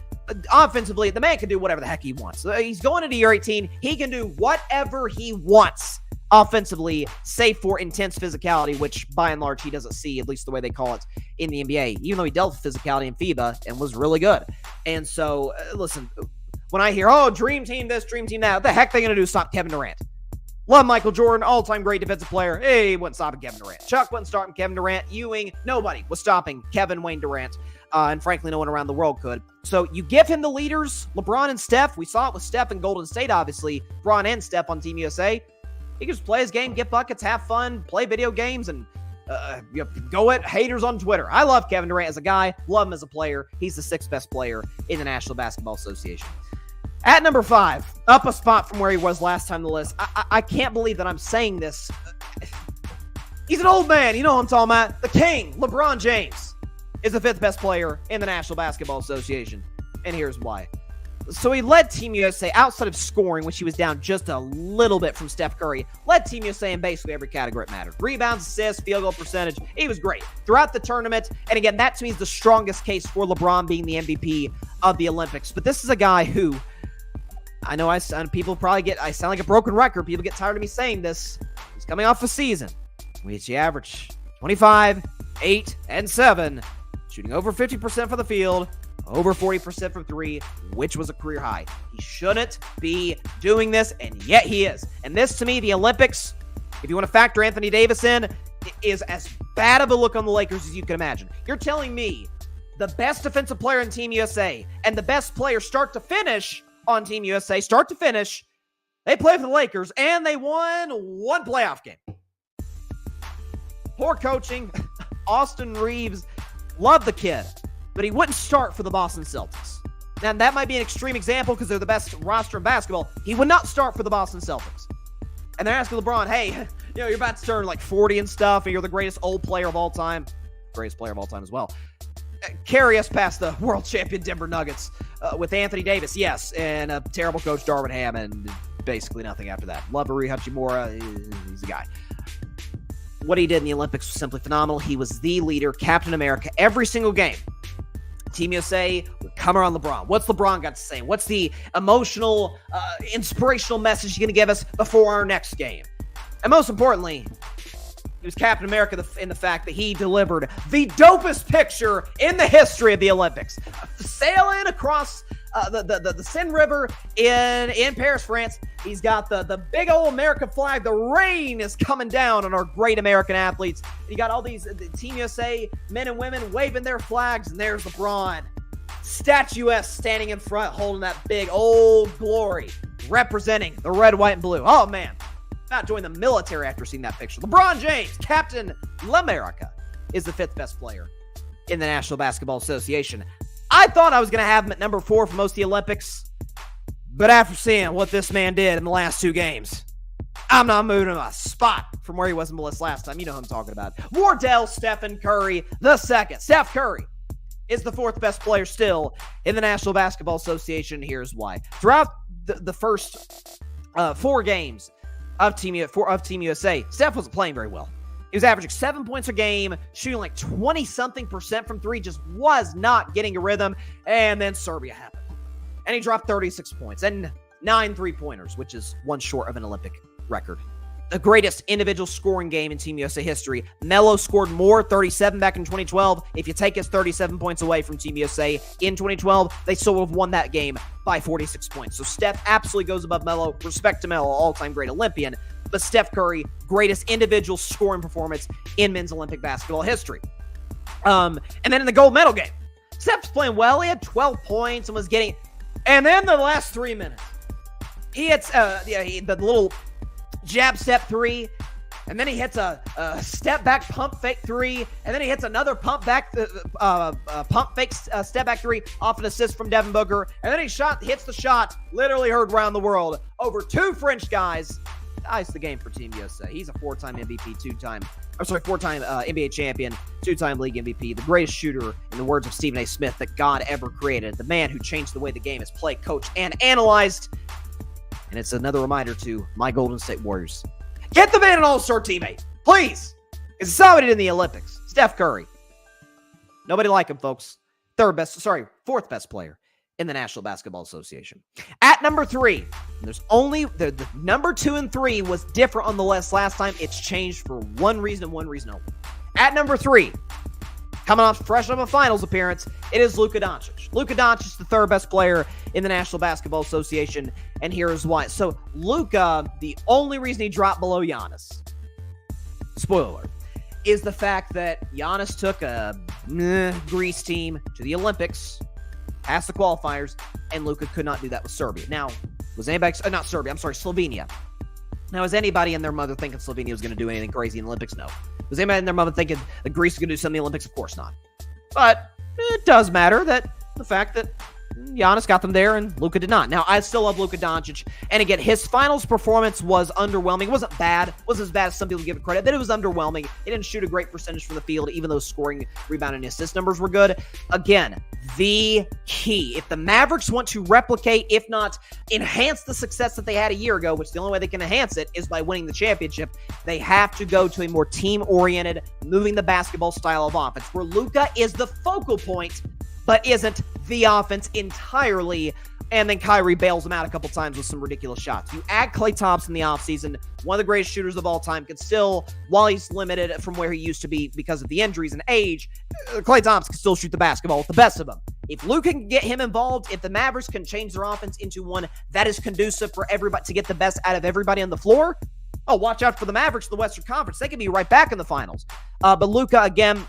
offensively, the man can do whatever the heck he wants. He's going into year 18. He can do whatever he wants offensively, save for intense physicality, which by and large he doesn't see, at least the way they call it in the NBA, even though he dealt with physicality in FIBA and was really good. And so, listen, when I hear, dream team this, dream team that, what the heck are they going to do to stop Kevin Durant? Love Michael Jordan, all-time great defensive player. Hey, he wasn't stopping Kevin Durant. Chuck wasn't stopping Kevin Durant. Ewing, nobody was stopping Kevin Wayne Durant. And frankly, no one around the world could. So you give him the leaders, LeBron and Steph. We saw it with Steph and Golden State, obviously. LeBron and Steph on Team USA. He can just play his game, get buckets, have fun, play video games, and go at haters on Twitter. I love Kevin Durant as a guy, love him as a player. He's the 6th best player in the National Basketball Association. At number 5, up a spot from where he was last time on the list. I can't believe that I'm saying this. He's an old man. You know what I'm talking about. The king, LeBron James, is the 5th best player in the National Basketball Association. And here's why. So he led Team USA outside of scoring, which he was down just a little bit from Steph Curry. Led Team USA in basically every category that mattered. Rebounds, assists, field goal percentage. He was great throughout the tournament. And again, that to me is the strongest case for LeBron being the MVP of the Olympics. But this is a guy who, I know people probably I sound like a broken record. People get tired of me saying this. He's coming off a season which he averaged 25, 8, and 7, shooting over 50% for the field, over 40% from three, which was a career high. He shouldn't be doing this, and yet he is. And this, to me, the Olympics, if you want to factor Anthony Davis in, is as bad of a look on the Lakers as you can imagine. You're telling me the best defensive player in Team USA and the best player start to finish on Team USA, start to finish, they play for the Lakers, and they won one playoff game. Poor coaching. Austin Reeves, love the kid, but he wouldn't start for the Boston Celtics. Now, that might be an extreme example because they're the best roster in basketball. He would not start for the Boston Celtics. And they're asking LeBron, hey, you're about to turn like 40 and stuff, and you're the greatest old player of all time. Greatest player of all time as well. Carry us past the world champion Denver Nuggets with Anthony Davis, yes, and a terrible coach, Darvin Ham, and basically nothing after that. Love Rui Hachimura, he's the guy. What he did in the Olympics was simply phenomenal. He was the leader, Captain America, every single game. Team USA would come around LeBron. What's LeBron got to say? What's the emotional, inspirational message he's going to give us before our next game? And most importantly, he was Captain America in the fact that he delivered the dopest picture in the history of the Olympics. Sailing across the Seine River in Paris, France. He's got the big old American flag. The rain is coming down on our great American athletes. You got all these Team USA men and women waving their flags, and there's LeBron. Statuesque standing in front, holding that big old glory, representing the red, white, and blue. Oh, man. Not join the military after seeing that picture. LeBron James, Captain L'America, is the 5th best player in the National Basketball Association. I thought I was going to have him at number 4 for most of the Olympics, but after seeing what this man did in the last 2 games, I'm not moving him a spot from where he was in the list last time. You know who I'm talking about. Wardell Stephen Curry the second. Steph Curry is the 4th best player still in the National Basketball Association. Here's why. Throughout the first 4 games of Team USA, Steph wasn't playing very well. He was averaging 7 points a game, shooting like 20-something% from 3, just was not getting a rhythm. And then Serbia happened. And he dropped 36 points and 9 3-pointers, which is 1 short of an Olympic record. The greatest individual scoring game in Team USA history. Melo scored more, 37 back in 2012. If you take his 37 points away from Team USA in 2012, they still would have won that game by 46 points. So Steph absolutely goes above Melo. Respect to Melo, all-time great Olympian. But Steph Curry, greatest individual scoring performance in men's Olympic basketball history. And then in the gold medal game, Steph's playing well. He had 12 points and was getting... And then the last 3 minutes, he hits the little jab step 3, and then he hits a step back pump fake 3, and then he hits another pump back pump fake step back 3 off an assist from Devin Booker, and then he hits the shot literally heard around the world over 2 French guys. Ice the game for Team USA. He's a 4-time MVP, 4-time NBA champion, 2-time league MVP, the greatest shooter, in the words of Stephen A. Smith, that God ever created, the man who changed the way the game is played, coached, and analyzed. And it's another reminder to my Golden State Warriors. Get the man an all-star teammate, please. It's somebody in the Olympics. Steph Curry. Nobody like him, folks. 4th best player in the National Basketball Association. At number 3, there's only the number 2 and 3 was different on the list last time. It's changed for one reason and one reason only. At number 3, coming off fresh off a finals appearance, it is Luka Doncic. Luka Doncic is the 3rd best player in the National Basketball Association, and here's why. So Luka, the only reason he dropped below Giannis, spoiler alert, is the fact that Giannis took a Greece team to the Olympics, past the qualifiers, and Luka could not do that with Serbia. Now, was anybody, Slovenia. Now, is anybody and their mother thinking Slovenia was going to do anything crazy in the Olympics? No. Was anybody and their mother thinking that Greece was going to do something in the Olympics? Of course not. But it does matter that the fact that Giannis got them there and Luka did not. Now, I still love Luka Doncic. And again, his finals performance was underwhelming. It wasn't bad. It wasn't as bad as some people give it credit. But it was underwhelming. He didn't shoot a great percentage from the field, even though scoring, rebound, and assist numbers were good. Again, the key. If the Mavericks want to replicate, if not enhance the success that they had a year ago, which the only way they can enhance it is by winning the championship, they have to go to a more team-oriented, moving the basketball style of offense, where Luka is the focal point, but isn't the offense entirely and then Kyrie bails him out a couple times with some ridiculous shots. You add Klay Thompson in the offseason, one of the greatest shooters of all time, could still, while he's limited from where he used to be because of the injuries and age, Klay Thompson can still shoot the basketball with the best of them. If Luka can get him involved, if the Mavericks can change their offense into one that is conducive for everybody to get the best out of everybody on the floor, oh, watch out for the Mavericks in the Western Conference. They could be right back in the finals. But Luka, again,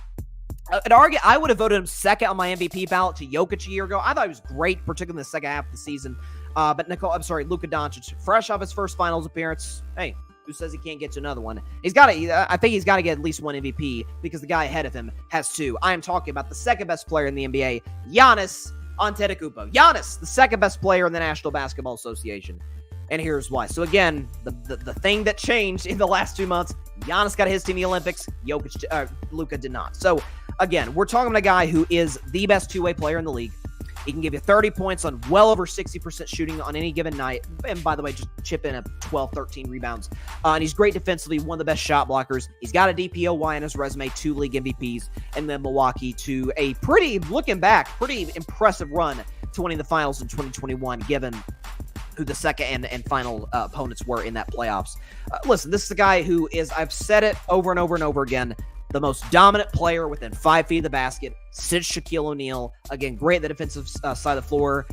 I would have voted him second on my MVP ballot to Jokic a year ago. I thought he was great, particularly in the second half of the season. But Luka Doncic, fresh off his first finals appearance. Hey, who says he can't get to another one? I think he's got to get at least one MVP because the guy ahead of him has two. I am talking about the second best player in the NBA, Giannis Antetokounmpo. Giannis, the second best player in the National Basketball Association. And here's why. So again, the thing that changed in the last 2 months, Giannis got his team in the Olympics, Luka did not. So again, we're talking about a guy who is the best two-way player in the league. He can give you 30 points on well over 60% shooting on any given night. And by the way, just chip in 12, 13 rebounds. And he's great defensively, one of the best shot blockers. He's got a DPOY on his resume, 2 league MVPs, and then Milwaukee to a pretty impressive run to winning the finals in 2021, given who the second and final opponents were in that playoffs. Listen, this is a guy who is, I've said it over and over and over again, the most dominant player within 5 feet of the basket since Shaquille O'Neal. Again, great at the defensive side of the floor.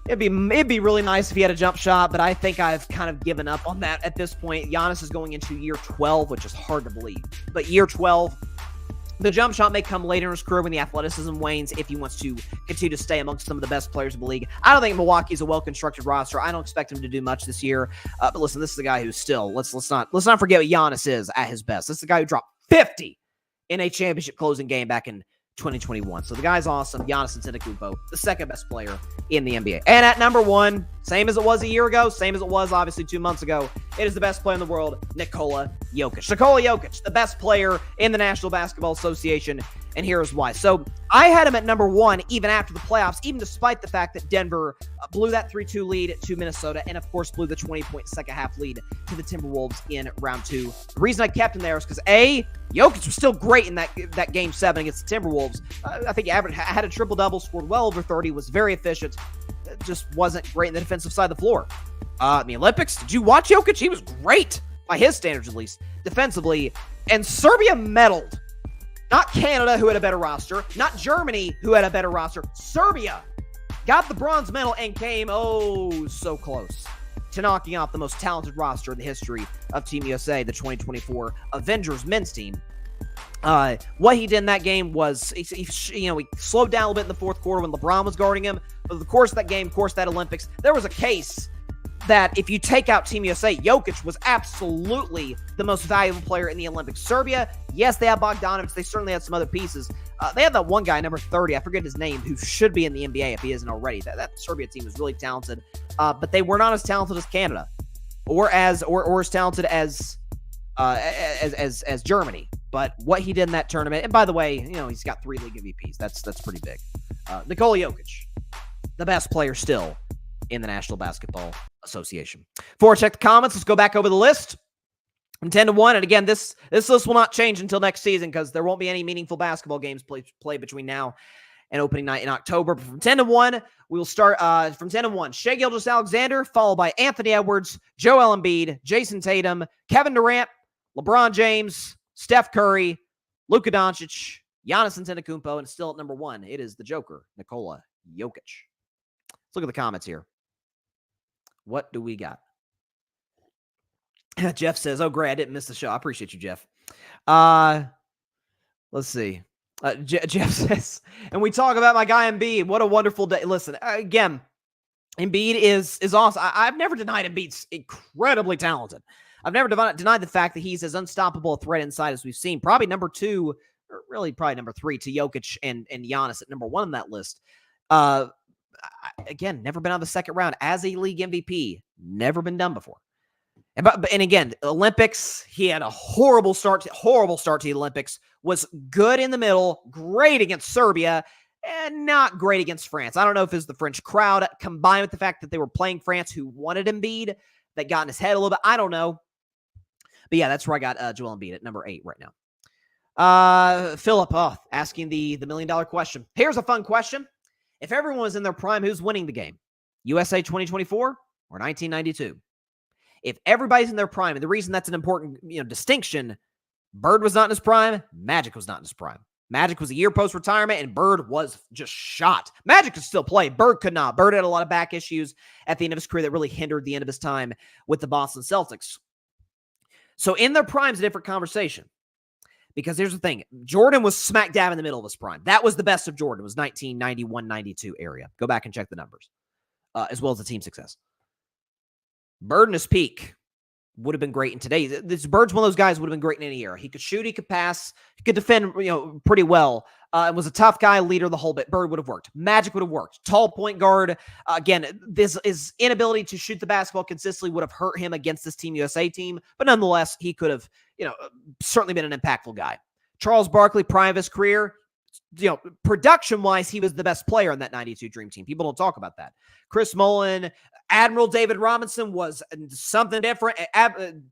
It'd be really nice if he had a jump shot, but I think I've kind of given up on that at this point. Giannis is going into year 12, which is hard to believe. But year 12, the jump shot may come later in his career when the athleticism wanes if he wants to continue to stay amongst some of the best players in the league. I don't think Milwaukee's a well-constructed roster. I don't expect him to do much this year. But listen, this is a guy who's still, let's not forget what Giannis is at his best. This is the guy who dropped 50 in a championship closing game back in 2021. So the guy's awesome. Giannis Antetokounmpo, the second best player in the NBA. And at number 1, same as it was a year ago, same as it was obviously 2 months ago, it is the best player in the world, Nikola Jokic. Nikola Jokic, the best player in the National Basketball Association, and here's why. So I had him at number 1 even after the playoffs, even despite the fact that Denver blew that 3-2 lead to Minnesota and, of course, blew the 20-point second-half lead to the Timberwolves in round 2. The reason I kept him there is because, A, Jokic was still great in that Game 7 against the Timberwolves. I think he had a triple-double, scored well over 30, was very efficient, just wasn't great in the defensive side of the floor. In the Olympics, did you watch Jokic? He was great, by his standards at least, defensively. And Serbia meddled. Not Canada, who had a better roster. Not Germany, who had a better roster. Serbia got the bronze medal and came, so close to knocking off the most talented roster in the history of Team USA, the 2024 Avengers men's team. What he did in that game was, he slowed down a little bit in the fourth quarter when LeBron was guarding him. But the course of that game, that Olympics, there was a case that if you take out Team USA, Jokic was absolutely the most valuable player in the Olympics. Serbia, yes, they had Bogdanovic. They certainly had some other pieces. They had that one guy, number 30, I forget his name, who should be in the NBA if he isn't already. That Serbia team was really talented, but they were not as talented as Canada, or as talented as Germany. But what he did in that tournament, and by the way, he's got 3 league MVPs. That's pretty big. Nikola Jokic, the best player still in the National Basketball Association. Before I check the comments, let's go back over the list. From 10-1, and again, this list will not change until next season because there won't be any meaningful basketball games played between now and opening night in October. But from 10-1, we will start from 10-1. Shai Gilgeous-Alexander, followed by Anthony Edwards, Joel Embiid, Jason Tatum, Kevin Durant, LeBron James, Steph Curry, Luka Doncic, Giannis Antetokounmpo, and still at number 1, it is the Joker, Nikola Jokic. Let's look at the comments here. What do we got? Jeff says, oh, great, I didn't miss the show. I appreciate you, Jeff. Let's see. Jeff says, and we talk about my guy Embiid. What a wonderful day. Listen, again, Embiid is awesome. I've never denied Embiid's incredibly talented. I've never denied the fact that he's as unstoppable a threat inside as we've seen. Probably number 2, or really probably number 3 to Jokic and Giannis at number 1 on that list. Again, never been out of the second round as a league MVP. Never been done before. And again, Olympics, he had a horrible start to the Olympics. Was good in the middle, great against Serbia, and not great against France. I don't know if it's the French crowd combined with the fact that they were playing France who wanted Embiid that got in his head a little bit. I don't know. But yeah, that's where I got Joel Embiid at number 8 right now. Philip, asking the $1 million question. Here's a fun question. If everyone was in their prime, who's winning the game? USA 2024 or 1992? If everybody's in their prime, and the reason that's an important distinction, Bird was not in his prime, Magic was not in his prime. Magic was a year post-retirement, and Bird was just shot. Magic could still play. Bird could not. Bird had a lot of back issues at the end of his career that really hindered the end of his time with the Boston Celtics. So in their prime's a different conversation. Because here's the thing. Jordan was smack dab in the middle of his prime. That was the best of Jordan. It was 1991-92 area. Go back and check the numbers. As well as the team success. Bird in his peak would have been great in today. Bird's one of those guys would have been great in any era. He could shoot, he could pass, he could defend, pretty well. And was a tough guy, leader, the whole bit. Bird would have worked. Magic would have worked. Tall point guard. Again, his inability to shoot the basketball consistently would have hurt him against this Team USA team. But nonetheless, he could have, certainly been an impactful guy. Charles Barkley, prime of his career, production-wise, he was the best player on that 92 Dream Team. People don't talk about that. Chris Mullin, Admiral David Robinson was something different.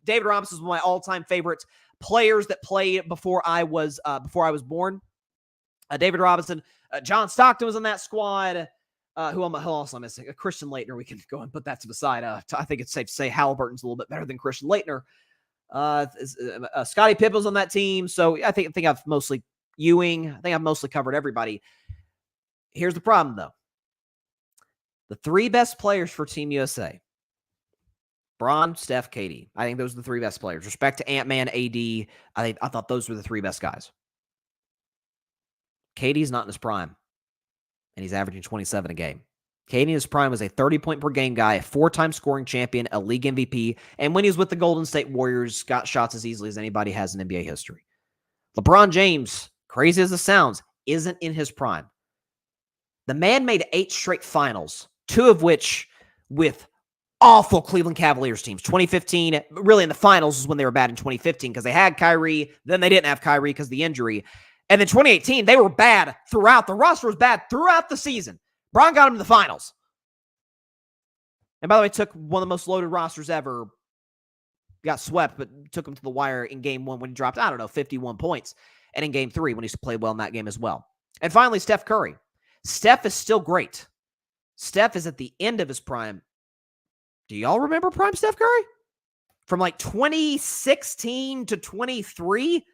David Robinson is one of my all-time favorite players that played before I was born. David Robinson, John Stockton was on that squad. Who else am I missing? Christian Laettner. We can go and put that to the side. I think it's safe to say Halliburton's a little bit better than Christian Laettner. Scottie Pippen was on that team. So I think I've mostly Ewing. I think I've mostly covered everybody. Here's the problem, though. The three best players for Team USA. Bron, Steph, KD. I think those are the three best players. Respect to Ant-Man, AD. I thought those were the three best guys. KD's not in his prime. And he's averaging 27 a game. KD in his prime was a 30-point-per-game guy, a 4-time scoring champion, a league MVP, and when he was with the Golden State Warriors, got shots as easily as anybody has in NBA history. LeBron James, crazy as it sounds, isn't in his prime. The man made 8 straight finals, 2 of which with awful Cleveland Cavaliers teams. 2015, really in the finals is when they were bad in 2015 because they had Kyrie, then they didn't have Kyrie because of the injury. And then 2018, they were bad throughout. The roster was bad throughout the season. Bron got him to the finals. And by the way, took one of the most loaded rosters ever. Got swept, but took him to the wire in game 1 when he dropped, 51 points. And in game 3 when he played well in that game as well. And finally, Steph Curry. Steph is still great. Steph is at the end of his prime. Do y'all remember prime Steph Curry? From like 2016 to 23?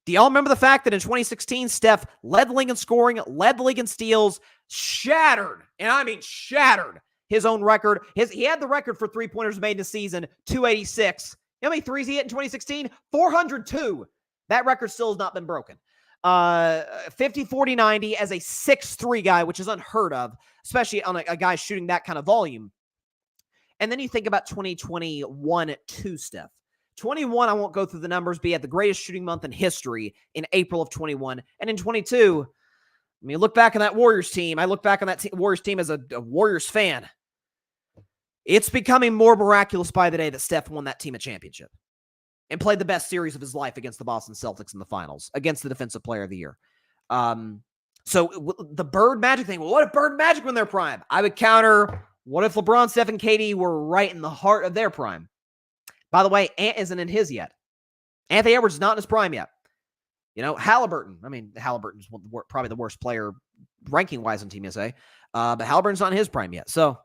Do y'all remember the fact that in 2016, Steph led the league in scoring, led the league in steals, shattered, and I mean shattered, his own record. He had the record for three-pointers made in the season, 286. You know how many threes he hit in 2016? 402. That record still has not been broken. 50, 40, 90 as a 6'3 guy, which is unheard of, especially on a guy shooting that kind of volume. And then you think about 2021 to Steph. 21, I won't go through the numbers, but he had the greatest shooting month in history in April of 21. And in 22, I mean, look back on that Warriors team. I look back on that Warriors team as a Warriors fan. It's becoming more miraculous by the day that Steph won that team a championship and played the best series of his life against the Boston Celtics in the finals, against the Defensive Player of the Year. So the Bird Magic thing, well, what if Bird Magic were in their prime? I would counter, what if LeBron, Steph, and KD were right in the heart of their prime? By the way, Ant isn't in his yet. Anthony Edwards is not in his prime yet. Halliburton. I mean, Halliburton's probably the worst player ranking-wise on Team USA. But Halliburton's not in his prime yet. So,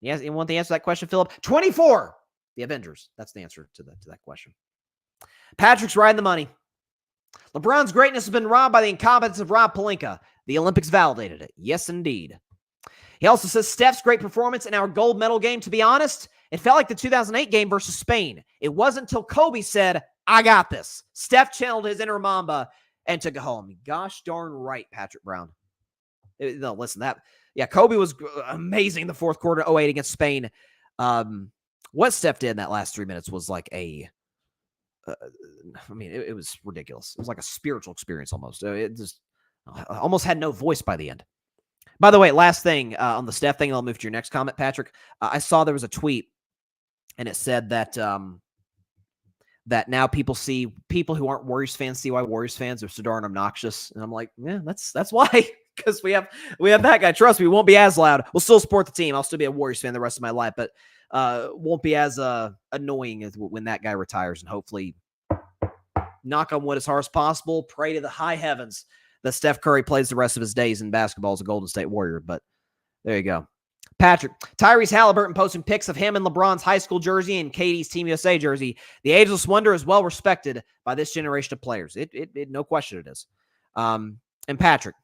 yes, you want the answer to that question, Philip? 24. The Avengers. That's the answer to that question. Patrick's riding the money. LeBron's greatness has been robbed by the incompetence of Rob Pelinka. The Olympics validated it. Yes, indeed. He also says Steph's great performance in our gold medal game, to be honest, it felt like the 2008 game versus Spain. It wasn't until Kobe said, I got this. Steph channeled his inner Mamba and took it home. Gosh darn right, Patrick Brown. No, listen, Kobe was amazing in the fourth quarter 08 against Spain. What Steph did in that last 3 minutes was like it was ridiculous. It was like a spiritual experience almost. It just almost had no voice by the end. By the way, last thing on the Steph thing, and I'll move to your next comment, Patrick. I saw there was a tweet, and it said that that now people who aren't Warriors fans see why Warriors fans are so darn obnoxious. And I'm like, yeah, that's why. Because we have that guy. Trust me, we won't be as loud. We'll still support the team. I'll still be a Warriors fan the rest of my life, but won't be as annoying as when that guy retires. And hopefully, knock on wood as hard as possible, pray to the high heavens that Steph Curry plays the rest of his days in basketball as a Golden State Warrior. But there you go. Patrick, Tyrese Halliburton posting pics of him in LeBron's high school jersey and Katie's Team USA jersey. The ageless wonder is well respected by this generation of players. It no question it is. And Patrick,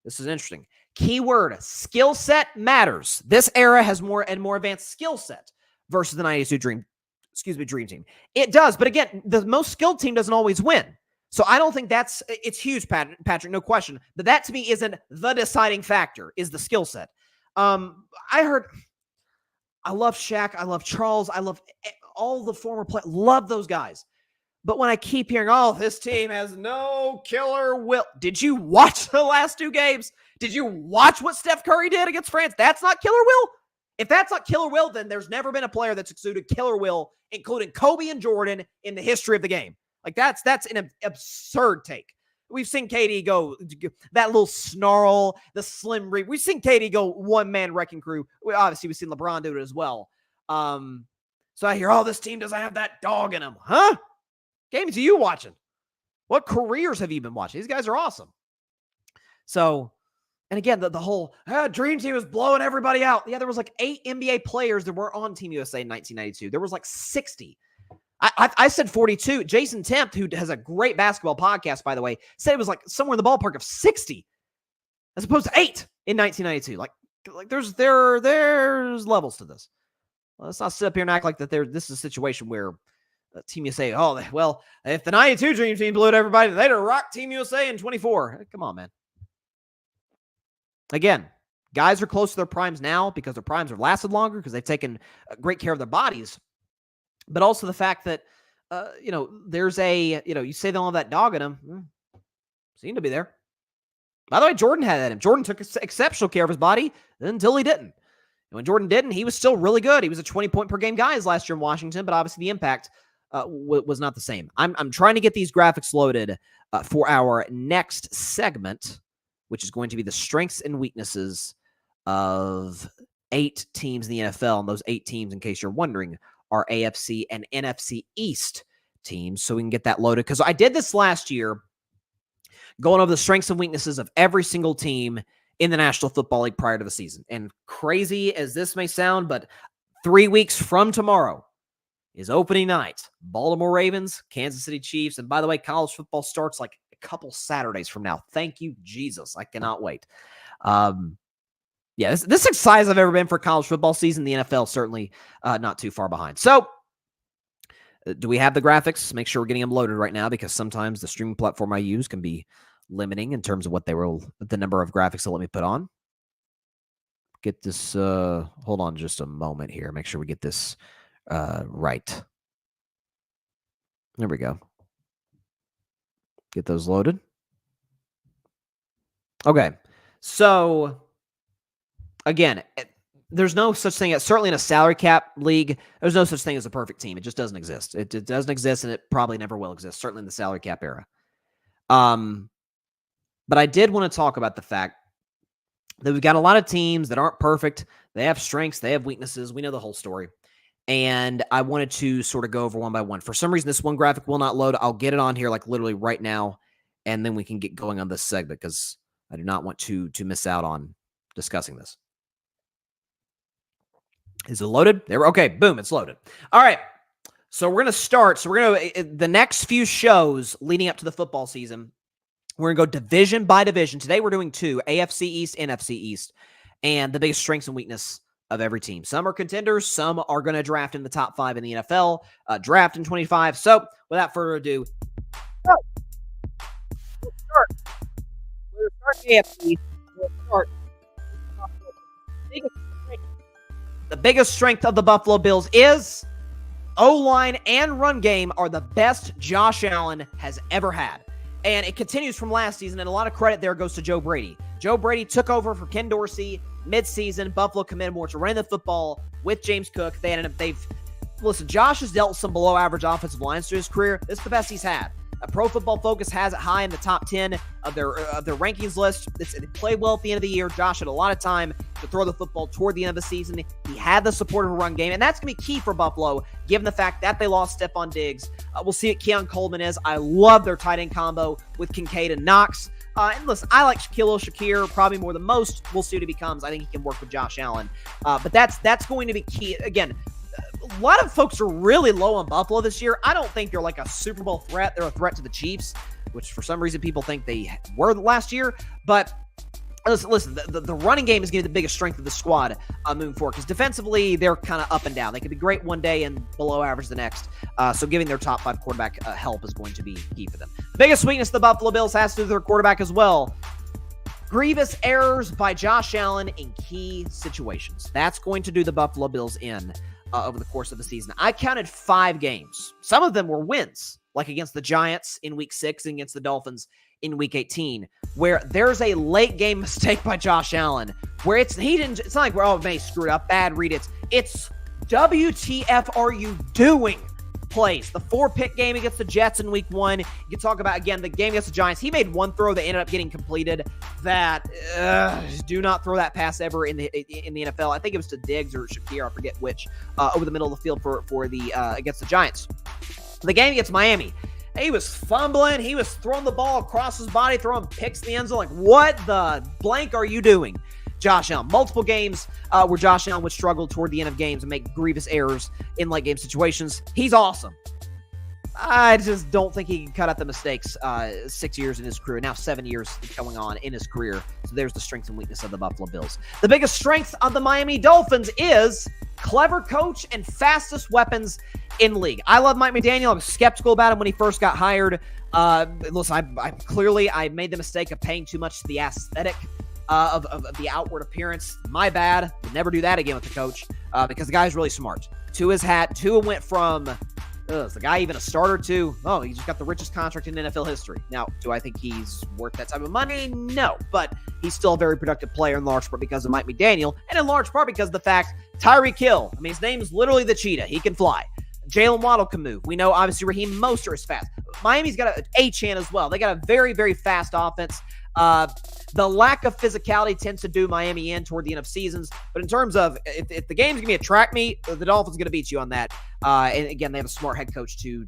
this is interesting. Keyword, skill set matters. This era has more advanced skill set versus the 92 Dream Team. It does, but again, the most skilled team doesn't always win. So I don't think it's huge, Patrick, no question. But that to me isn't the deciding factor, is the skill set. I love Shaq, I love Charles, I love all the former players, love those guys. But when I keep hearing, oh, this team has no killer will. Did you watch the last 2 games? Did you watch what Steph Curry did against France? That's not killer will. If that's not killer will, then there's never been a player that's exuded killer will, including Kobe and Jordan, in the history of the game. Like, that's an absurd take. We've seen KD go, that little snarl, the slim read. We've seen KD go one-man wrecking crew. Obviously, we've seen LeBron do it as well. So I hear, oh, this team doesn't have that dog in them. Huh? Games are you watching? What careers have you been watching? These guys are awesome. So, and again, the whole Dream Team was blowing everybody out. Yeah, there was like 8 NBA players that were on Team USA in 1992. There was like 60. I said 42. Jason Tempt, who has a great basketball podcast, by the way, said it was like somewhere in the ballpark of 60 as opposed to 8 in 1992. Like there's levels to this. Let's not sit up here and act like that this is a situation where Team USA, oh, well, if the 92 Dream Team blew it everybody, they'd have rocked Team USA in 24. Come on, man. Again, guys are close to their primes now because their primes have lasted longer because they've taken great care of their bodies. But also the fact that, there's you say they don't have that dog in them. Seemed to be there. By the way, Jordan had that in him. Jordan took exceptional care of his body until he didn't. And when Jordan didn't, he was still really good. He was a 20-point-per-game guy last year in Washington, but obviously the impact was not the same. I'm trying to get these graphics loaded for our next segment, which is going to be the strengths and weaknesses of 8 teams in the NFL. And those 8 teams, in case you're wondering, are AFC and NFC East teams. So we can get that loaded. Because I did this last year, going over the strengths and weaknesses of every single team in the National Football League prior to the season. And crazy as this may sound, but 3 weeks from tomorrow is opening night. Baltimore Ravens, Kansas City Chiefs. And by the way, college football starts like a couple Saturdays from now. Thank you, Jesus. I cannot wait. Yeah, this is excited as I've ever been for college football season. The NFL certainly not too far behind. So, do we have the graphics? Make sure we're getting them loaded right now because sometimes the streaming platform I use can be limiting in terms of the number of graphics they'll let me put on. Get this, hold on just a moment here. Make sure we get this right. There we go. Get those loaded. Okay, so again, there's no such thing as, certainly in a salary cap league, there's no such thing as a perfect team. It just doesn't exist. It doesn't exist, and it probably never will exist, certainly in the salary cap era. But I did want to talk about the fact that we've got a lot of teams that aren't perfect. They have strengths. They have weaknesses. We know the whole story. And I wanted to sort of go over one by one. For some reason, this one graphic will not load. I'll get it on here like literally right now, and then we can get going on this segment because I do not want to miss out on discussing this. Is it loaded? There. Okay, boom, it's loaded. All right, so we're going to start. So we're going to, the next few shows leading up to the football season, we're going to go division by division. Today we're doing 2, AFC East, NFC East, and the biggest strengths and weakness of every team. Some are contenders. Some are going to draft in the top 5 in the NFL, draft in 25. So without further ado, we'll start AFC. We'll start. The biggest strength of the Buffalo Bills is O-line and run game are the best Josh Allen has ever had. And it continues from last season, and a lot of credit there goes to Joe Brady. Joe Brady took over for Ken Dorsey mid-season. Buffalo committed more to running the football with James Cook. Listen, Josh has dealt with some below-average offensive lines through his career. This is the best he's had. Pro Football Focus has it high in the top 10 of their rankings list. They played well at the end of the year. Josh had a lot of time to throw the football toward the end of the season. He had the support of a run game, and that's going to be key for Buffalo, given the fact that they lost Stephon Diggs. We'll see what Keon Coleman is. I love their tight end combo with Kincaid and Knox. And listen, I like Shaquille Shakir probably more than most. We'll see what he becomes. I think he can work with Josh Allen. But that's going to be key. Again, a lot of folks are really low on Buffalo this year. I don't think they're like a Super Bowl threat. They're a threat to the Chiefs, which for some reason people think they were last year. But listen, the running game is going to be the biggest strength of the squad moving forward, because defensively, they're kind of up and down. They could be great one day and below average the next. So giving their top 5 quarterback help is going to be key for them. The biggest weakness the Buffalo Bills has to do with their quarterback as well. Grievous errors by Josh Allen in key situations. That's going to do the Buffalo Bills in over the course of the season. I counted 5 games. Some of them were wins, like against the Giants in Week 6 and against the Dolphins in Week 18, where there's a late game mistake by Josh Allen, where it's not like, oh, May screwed up, bad read. It's WTF are you doing plays. The 4-pick game against the Jets in Week 1. You can talk about, again, the game against the Giants. He made one throw that ended up getting completed that do not throw that pass ever in the NFL. I think it was to Diggs or Shakir, I forget which, over the middle of the field for the against the Giants. The game against Miami, he was fumbling. He was throwing the ball across his body, throwing picks in the end zone. Like, what the blank are you doing, Josh Allen? Multiple games where Josh Allen would struggle toward the end of games and make grievous errors in late game situations. He's awesome. I just don't think he can cut out the mistakes 6 years in his career, now 7 years going on in his career. So there's the strength and weakness of the Buffalo Bills. The biggest strength of the Miami Dolphins is clever coach and fastest weapons in the league. I love Mike McDaniel. I was skeptical about him when he first got hired. Listen, I made the mistake of paying too much to the aesthetic of the outward appearance. My bad. Would never do that again with the coach because the guy's really smart. Tua went from... is the guy even a starter too? Oh, he just got the richest contract in NFL history. Now, do I think he's worth that type of money? No, but he's still a very productive player in large part because of Mike McDaniel, and in large part because of the fact Tyreek Hill, I mean, his name is literally the cheetah. He can fly. Jalen Waddle can move. We know, obviously, Raheem Mostert is fast. Miami's got an A-chan as well. They got a very, very fast offense. The lack of physicality tends to do Miami in toward the end of seasons. But in terms of if the game's going to be a track meet, the Dolphins are going to beat you on that. And again, they have a smart head coach to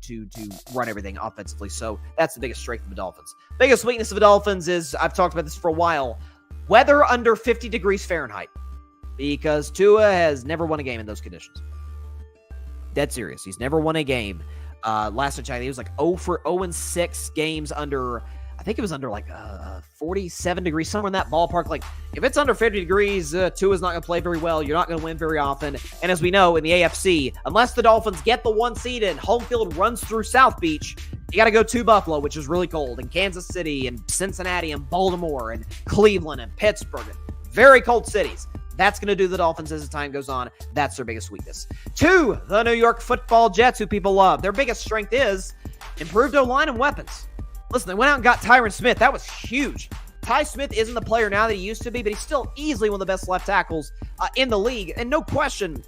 run everything offensively. So that's the biggest strength of the Dolphins. Biggest weakness of the Dolphins is, I've talked about this for a while, weather under 50 degrees Fahrenheit. Because Tua has never won a game in those conditions. Dead serious. He's never won a game. Last I checked, he was like 0-6 games under... I think it was under like 47 degrees, somewhere in that ballpark. Like, if it's under 50 degrees, Tua's not going to play very well. You're not going to win very often. And as we know, in the AFC, unless the Dolphins get the 1 seed and home field runs through South Beach, you got to go to Buffalo, which is really cold, and Kansas City, and Cincinnati, and Baltimore, and Cleveland, and Pittsburgh. Very cold cities. That's going to do the Dolphins as the time goes on. That's their biggest weakness. 2, the New York Football Jets, who people love. Their biggest strength is improved O-line and weapons. Listen, they went out and got Tyron Smith. That was huge. Ty Smith isn't the player now that he used to be, but he's still easily one of the best left tackles in the league. And no question,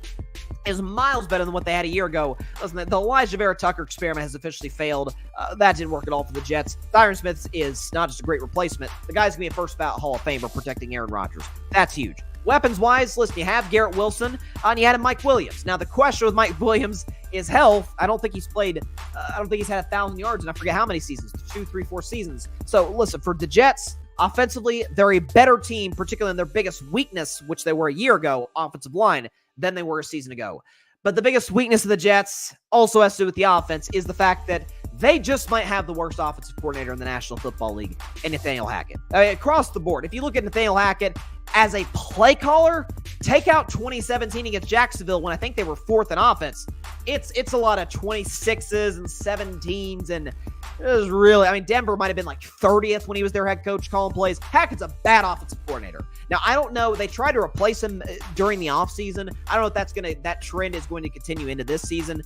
is miles better than what they had a year ago. Listen, the Elijah Vera Tucker experiment has officially failed. That didn't work at all for the Jets. Tyron Smith is not just a great replacement. The guy's going to be a first-ballot Hall of Famer protecting Aaron Rodgers. That's huge. Weapons-wise, listen, you have Garrett Wilson, and you had Mike Williams. Now, the question with Mike Williams is health. I don't think he's played, I don't think he's had 1,000 yards in I forget how many seasons, 2, 3, 4 seasons. So, listen, for the Jets, offensively, they're a better team, particularly in their biggest weakness, which they were a year ago, offensive line, than they were a season ago. But the biggest weakness of the Jets also has to do with the offense is the fact that they just might have the worst offensive coordinator in the National Football League in Nathaniel Hackett. I mean, across the board, if you look at Nathaniel Hackett as a play caller, take out 2017 against Jacksonville when I think they were 4th in offense. It's a lot of 26s and 17s, and it was really, I mean, Denver might have been like 30th when he was their head coach calling plays. Hackett's a bad offensive coordinator. Now, I don't know. They tried to replace him during the offseason. I don't know if that trend is going to continue into this season.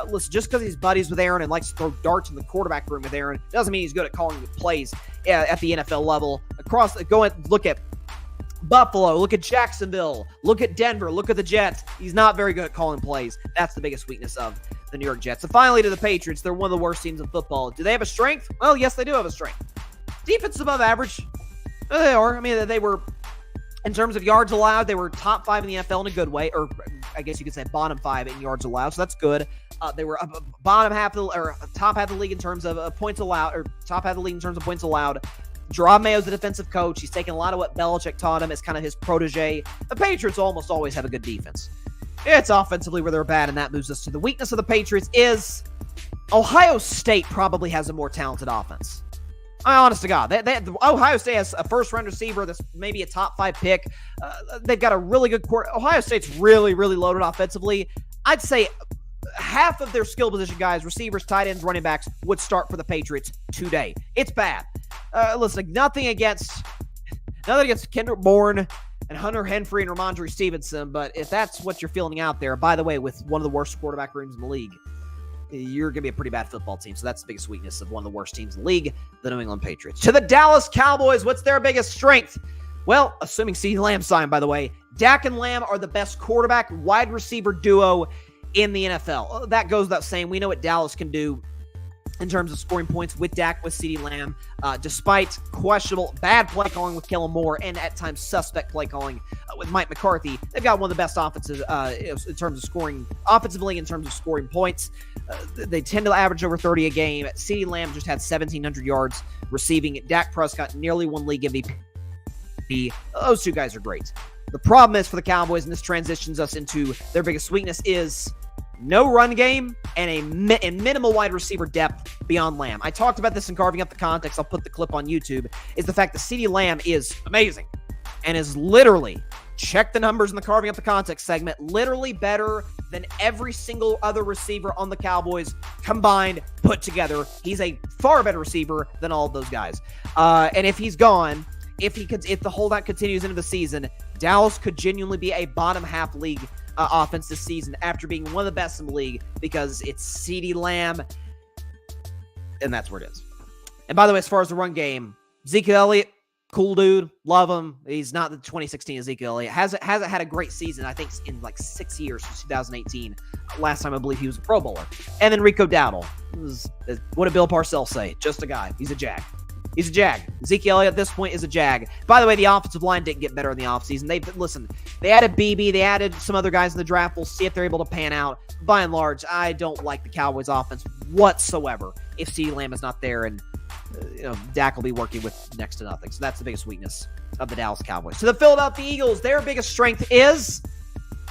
Listen, just because he's buddies with Aaron and likes to throw darts in the quarterback room with Aaron doesn't mean he's good at calling the plays at the NFL level. Look at Buffalo, look at Jacksonville, look at Denver, look at the Jets. He's not very good at calling plays. That's the biggest weakness of the New York Jets. And finally, to the Patriots, they're one of the worst teams in football. Do they have a strength? Well, yes, they do have a strength. Defense is above average. They are. I mean, they were, in terms of yards allowed, they were top 5 in the NFL in a good way, or I guess you could say bottom 5 in yards allowed, so that's good. They were top half of the league in terms of points allowed, or top half of the league in terms of points allowed. Jerome Mayo's the defensive coach. He's taken a lot of what Belichick taught him as kind of his protege. The Patriots almost always have a good defense. It's offensively where they're bad, and that moves us to the weakness of the Patriots is Ohio State probably has a more talented offense. Honest to God, Ohio State has a first-round receiver that's maybe a top-5 pick. They've got a really good quarterback. Ohio State's really, really loaded offensively. I'd say half of their skill position guys, receivers, tight ends, running backs, would start for the Patriots today. It's bad. Listen, nothing against Kendrick Bourne and Hunter Henry and Ramondre Stevenson, but if that's what you're feeling out there, by the way, with one of the worst quarterback rooms in the league, you're going to be a pretty bad football team. So that's the biggest weakness of one of the worst teams in the league, the New England Patriots. To the Dallas Cowboys, what's their biggest strength? Well, assuming CeeDee Lamb signed, by the way, Dak and Lamb are the best quarterback wide receiver duo in the NFL. That goes without saying. We know what Dallas can do in terms of scoring points with Dak, with CeeDee Lamb, despite questionable bad play calling with Kellen Moore and at times suspect play calling with Mike McCarthy. They've got one of the best offenses in terms of scoring, offensively in terms of scoring points. They tend to average over 30 a game. CeeDee Lamb just had 1,700 yards receiving. Dak Prescott nearly won league MVP. Those two guys are great. The problem is for the Cowboys, and this transitions us into their biggest weakness, is no run game and minimal wide receiver depth beyond Lamb. I talked about this in Carving Up the Context. I'll put the clip on YouTube. Is the fact that CeeDee Lamb is amazing and is literally, check the numbers in the Carving Up the Context segment, literally better than every single other receiver on the Cowboys combined, put together. He's a far better receiver than all of those guys. And if he's gone, if the holdout continues into the season, Dallas could genuinely be a bottom half league offense this season after being one of the best in the league, because it's CeeDee Lamb, and that's where it is. And by the way, as far as the run game, Ezekiel Elliott, cool dude, love him. He's not the 2016 Ezekiel Elliott. Hasn't had a great season, I think, in like 6 years since 2018. Last time I believe he was a Pro Bowler. And then Rico Dowdle. What did Bill Parcells say? Just a guy. He's a Jag. He's a Jag. Ezekiel Elliott at this point is a Jag. By the way, the offensive line didn't get better in the offseason. They added BB. They added some other guys in the draft. We'll see if they're able to pan out. By and large, I don't like the Cowboys offense whatsoever if CeeDee Lamb is not there, and Dak will be working with next to nothing. So that's the biggest weakness of the Dallas Cowboys. To the Philadelphia Eagles, their biggest strength is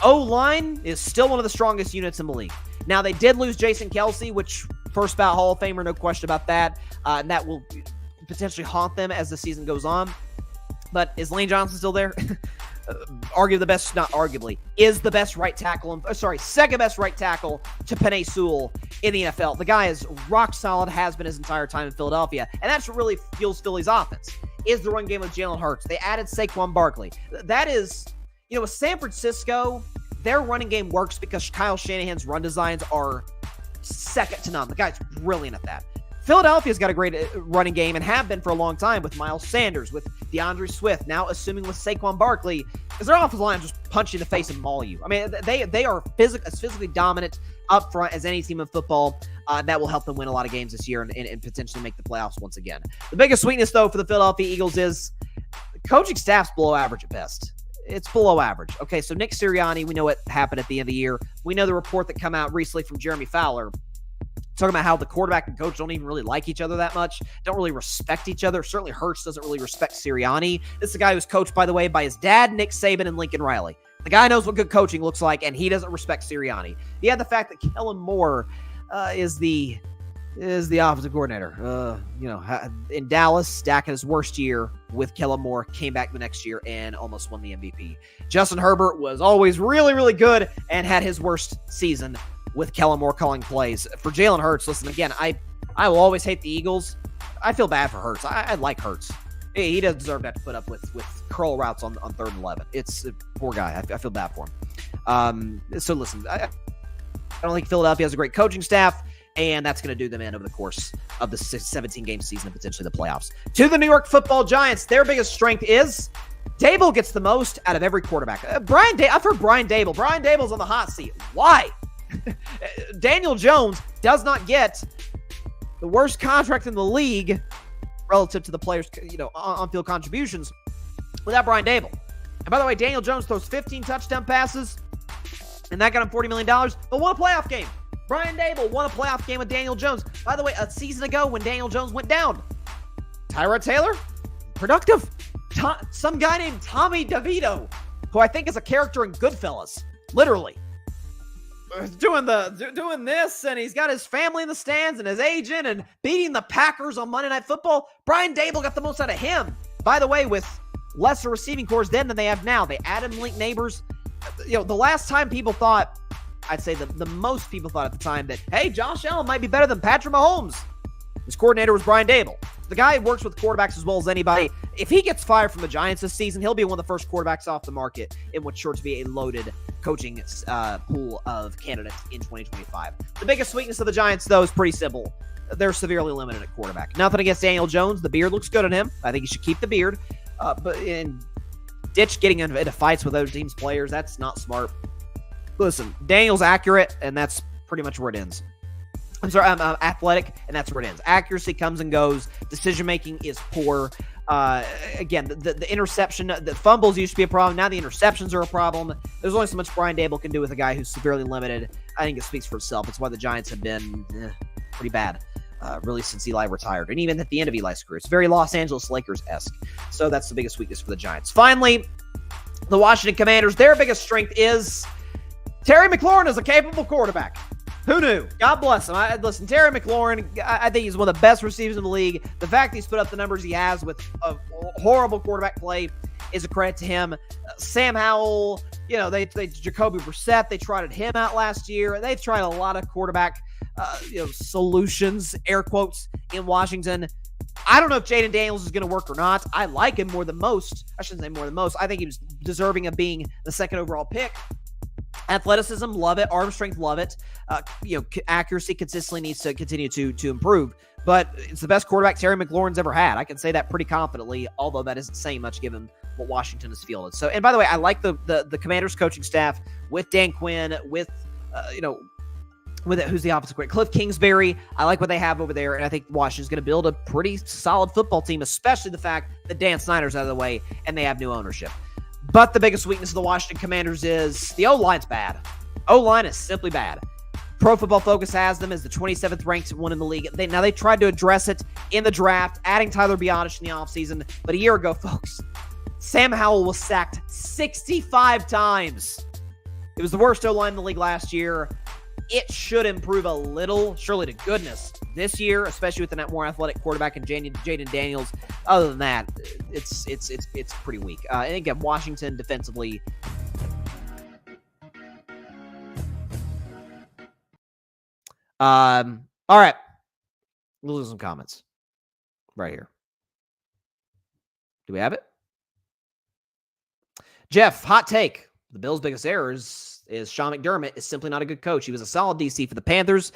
O-line is still one of the strongest units in the league. Now, they did lose Jason Kelce, which first ballot Hall of Famer, no question about that. And that will potentially haunt them as the season goes on. But is Lane Johnson still there? Is the best right tackle, second best right tackle to Penei Sewell in the NFL. The guy is rock solid, has been his entire time in Philadelphia. And that's what really fuels Philly's offense, is the run game with Jalen Hurts. They added Saquon Barkley. That is, with San Francisco, their running game works because Kyle Shanahan's run designs are second to none. The guy's brilliant at that. Philadelphia's got a great running game and have been for a long time with Miles Sanders, with DeAndre Swift, now assuming with Saquon Barkley, because their offensive line just punch you in the face and maul you. I mean, they are as physically dominant up front as any team in football. That will help them win a lot of games this year and potentially make the playoffs once again. The biggest weakness, though, for the Philadelphia Eagles is the coaching staff's below average at best. It's below average. Okay, so Nick Sirianni, we know what happened at the end of the year. We know the report that came out recently from Jeremy Fowler, talking about how the quarterback and coach don't even really like each other that much, don't really respect each other. Certainly Hurts doesn't really respect Sirianni. This is a guy who's coached, by the way, by his dad, Nick Saban, and Lincoln Riley. The guy knows what good coaching looks like, and he doesn't respect Sirianni. Yeah, the fact that Kellen Moore is the offensive coordinator. In Dallas, Dak had his worst year with Kellen Moore, came back the next year and almost won the MVP. Justin Herbert was always really, really good and had his worst season with Kellen Moore calling plays. For Jalen Hurts, listen, again, I will always hate the Eagles. I feel bad for Hurts. I like Hurts. He doesn't deserve to have to put up with curl routes on 3rd and 11. It's a poor guy. I feel bad for him. So listen, I don't think Philadelphia has a great coaching staff, and that's going to do them in over the course of the 17-game season and potentially the playoffs. To the New York Football Giants, their biggest strength is Dable gets the most out of every quarterback. I've heard Brian Dable. Brian Dable's on the hot seat. Why? Daniel Jones does not get the worst contract in the league relative to the players' on-field contributions without Brian Dable. And by the way, Daniel Jones throws 15 touchdown passes, and that got him $40 million, but won a playoff game. Brian Dable won a playoff game with Daniel Jones. By the way, a season ago when Daniel Jones went down, Tyrod Taylor productive. Some guy named Tommy DeVito, who I think is a character in Goodfellas, literally. Doing this, and he's got his family in the stands and his agent and beating the Packers on Monday Night Football. Brian Dable got the most out of him. By the way, with lesser receiving cores then than they have now. They added Malik Neighbors. The last time people thought, I'd say the most people thought at the time that, hey, Josh Allen might be better than Patrick Mahomes. His coordinator was Brian Dable. The guy works with quarterbacks as well as anybody. If he gets fired from the Giants this season, he'll be one of the first quarterbacks off the market in what's sure to be a loaded coaching pool of candidates in 2025. The biggest weakness of the Giants, though, is pretty simple. They're severely limited at quarterback. Nothing against Daniel Jones. The beard looks good on him. I think he should keep the beard. But ditch getting into fights with other teams' players. That's not smart. Listen, Daniel's accurate, and that's pretty much where it ends. I'm sorry, I'm athletic, and that's where it ends. Accuracy comes and goes. Decision-making is poor. Again, the interception, the fumbles used to be a problem. Now the interceptions are a problem. There's only so much Brian Dable can do with a guy who's severely limited. I think it speaks for itself. It's why the Giants have been pretty bad, really, since Eli retired. And even at the end of Eli's career. It's very Los Angeles Lakers-esque. So that's the biggest weakness for the Giants. Finally, the Washington Commanders, their biggest strength is Terry McLaurin is a capable quarterback. Who knew? God bless him. Listen, Terry McLaurin, I think he's one of the best receivers in the league. The fact that he's put up the numbers he has with a horrible quarterback play is a credit to him. Sam Howell, Jacoby Brissett, they trotted him out last year. They've tried a lot of quarterback, solutions, air quotes, in Washington. I don't know if Jaden Daniels is going to work or not. I like him more than most. I shouldn't say more than most. I think he was deserving of being the second overall pick. Athleticism, love it. Arm strength, love it. Accuracy consistently needs to continue to improve. But it's the best quarterback Terry McLaurin's ever had. I can say that pretty confidently, although that isn't saying much given what Washington has fielded. So, and by the way, I like the Commanders coaching staff with Dan Quinn, with who's the offensive coordinator? Cliff Kingsbury. I like what they have over there, and I think Washington's going to build a pretty solid football team, especially the fact that Dan Snyder's out of the way and they have new ownership. But the biggest weakness of the Washington Commanders is the O-line's bad. O-line is simply bad. Pro Football Focus has them as the 27th ranked one in the league. They tried to address it in the draft, adding Tyler Biadasz in the offseason. But a year ago, folks, Sam Howell was sacked 65 times. It was the worst O-line in the league last year. It should improve a little, surely to goodness, this year, especially with the more athletic quarterback and Jaden Daniels. Other than that, it's pretty weak. And again, Washington defensively. All right. We'll do some comments right here. Do we have it? Jeff, hot take. The Bills' biggest error is Sean McDermott is simply not a good coach. He was a solid DC for the Panthers,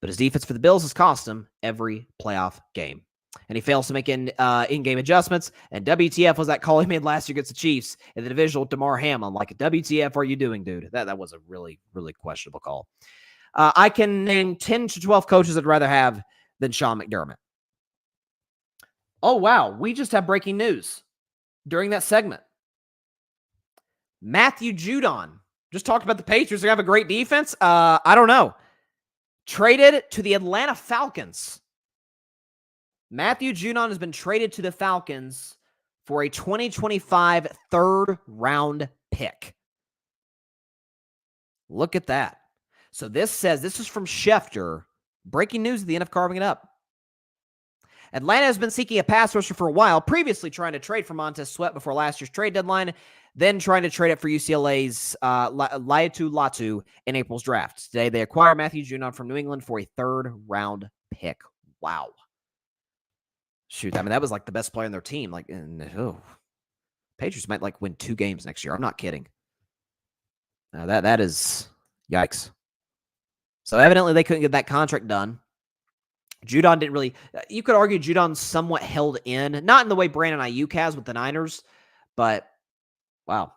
but his defense for the Bills has cost him every playoff game. And he fails to make in-game adjustments. And WTF was that call he made last year against the Chiefs in the divisional with Damar Hamlin. Like, WTF are you doing, dude? That was a really, really questionable call. I can name 10 to 12 coaches I'd rather have than Sean McDermott. Oh, wow. We just have breaking news during that segment. Matthew Judon just talked about the Patriots. They have a great defense. I don't know. Traded to the Atlanta Falcons. Matthew Judon has been traded to the Falcons for a 2025 third-round pick. Look at that. So this is from Schefter. Breaking news at the end of Carving It Up. Atlanta has been seeking a pass rusher for a while, previously trying to trade for Montez Sweat before last year's trade deadline, then trying to trade it for UCLA's Laiatu Latu in April's draft. Today, they acquire Matthew Judon from New England for a third-round pick. Wow. Shoot, I mean, that was like the best player on their team. Patriots might win 2 games next year. I'm not kidding. That is yikes. So evidently they couldn't get that contract done. Judon didn't really, you could argue Judon's somewhat held in, not in the way Brandon Ayuk has with the Niners, but wow.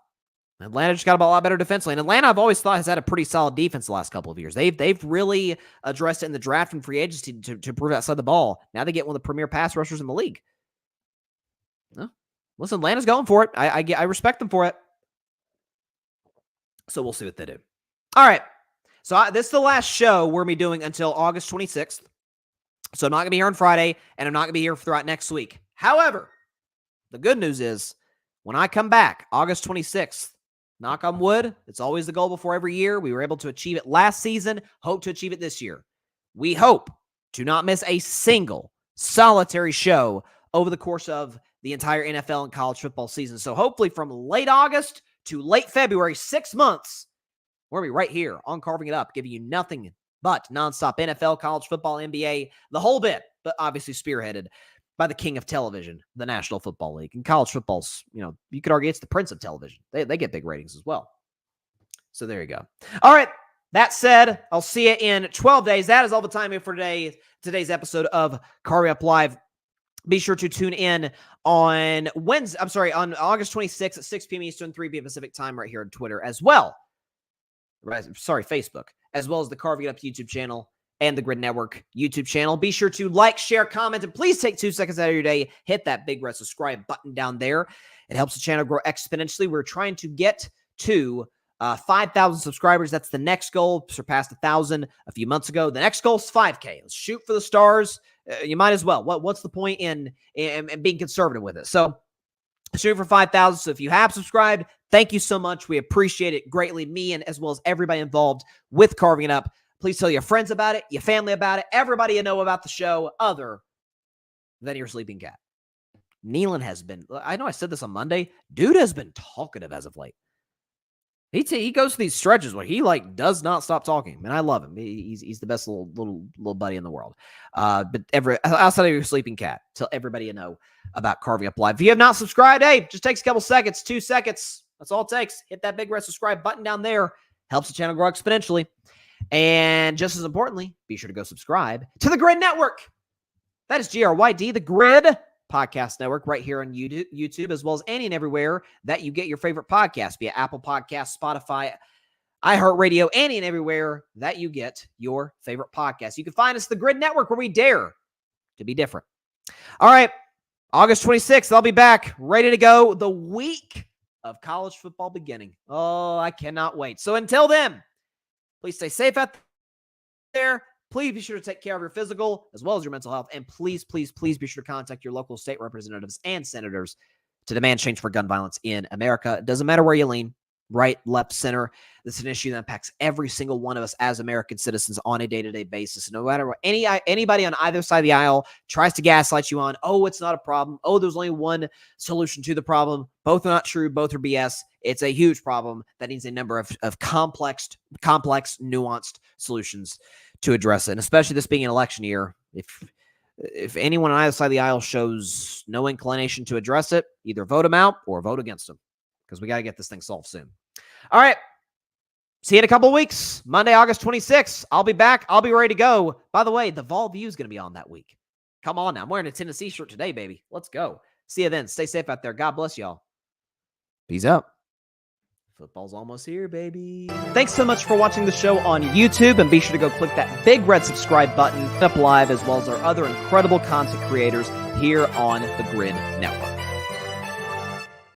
Atlanta just got a lot better defensively. And Atlanta, I've always thought, has had a pretty solid defense the last couple of years. They've really addressed it in the draft and free agency to improve outside the ball. Now they get one of the premier pass rushers in the league. Well, listen, Atlanta's going for it. I respect them for it. So we'll see what they do. All right. So this is the last show we're going to be doing until August 26th. So I'm not going to be here on Friday, and I'm not going to be here throughout next week. However, the good news is when I come back, August 26th, knock on wood, it's always the goal before every year. We were able to achieve it last season, hope to achieve it this year. We hope to not miss a single solitary show over the course of the entire NFL and college football season. So hopefully from late August to late February, 6 months, we're going to be right here on Carving It Up, giving you nothing but nonstop NFL, college football, NBA, the whole bit, but obviously spearheaded by the king of television, the National Football League. And college football's, you could argue it's the prince of television. They get big ratings as well. So there you go. All right. That said, I'll see you in 12 days. That is all the time here for today's episode of Carving Up Live. Be sure to tune in on on August 26th at 6 p.m. Eastern, 3 p.m. Pacific time right here on Twitter as well. Facebook, as well as the Carving It Up YouTube channel and the Grid Network YouTube channel. Be sure to like, share, comment, and please take 2 seconds out of your day. Hit that big red subscribe button down there. It helps the channel grow exponentially. We're trying to get to 5,000 subscribers. That's the next goal. Surpassed 1,000 a few months ago. The next goal is 5K. Let's shoot for the stars. You might as well. What's the point in being conservative with it? So shoot for 5,000. So if you have subscribed, thank you so much. We appreciate it greatly. Me and as well as everybody involved with Carving It Up. Please tell your friends about it, your family about it, everybody you know about the show other than your sleeping cat. Nealon has been, I know I said this on Monday, dude has been talkative as of late. He goes through these stretches where he does not stop talking, and I love him. He's the best little buddy in the world. But outside of your sleeping cat, tell everybody you know about Carving Up Live. If you have not subscribed, hey, just takes a couple seconds, 2 seconds. That's all it takes. Hit that big red subscribe button down there. Helps the channel grow exponentially. And just as importantly, be sure to go subscribe to the Grid Network. That is GRYD, the Grid Podcast Network, right here on YouTube, as well as any and everywhere that you get your favorite podcast, via Apple Podcasts, Spotify, iHeartRadio, any and everywhere that you get your favorite podcast. You can find us the Grid Network, where we dare to be different. All right, August 26th, I'll be back, ready to go. The week of college football beginning. Oh, I cannot wait. So until then, please stay safe out there. Please be sure to take care of your physical as well as your mental health. And please, please, please be sure to contact your local state representatives and senators to demand change for gun violence in America. It doesn't matter where you lean, right, left, center. This is an issue that impacts every single one of us as American citizens on a day-to-day basis. No matter what anybody on either side of the aisle tries to gaslight you on, oh, it's not a problem. Oh, there's only one solution to the problem. Both are not true. Both are BS. It's a huge problem that needs a number of complex, nuanced solutions to address it. And especially this being an election year, if anyone on either side of the aisle shows no inclination to address it, either vote them out or vote against them, because we got to get this thing solved soon. All right. See you in a couple of weeks. Monday, August 26th. I'll be back. I'll be ready to go. By the way, the Vol View is going to be on that week. Come on now. I'm wearing a Tennessee shirt today, baby. Let's go. See you then. Stay safe out there. God bless y'all. Peace out. Football's almost here, baby. Thanks so much for watching the show on YouTube, and be sure to go click that big red subscribe button up live, as well as our other incredible content creators here on the Grid Network.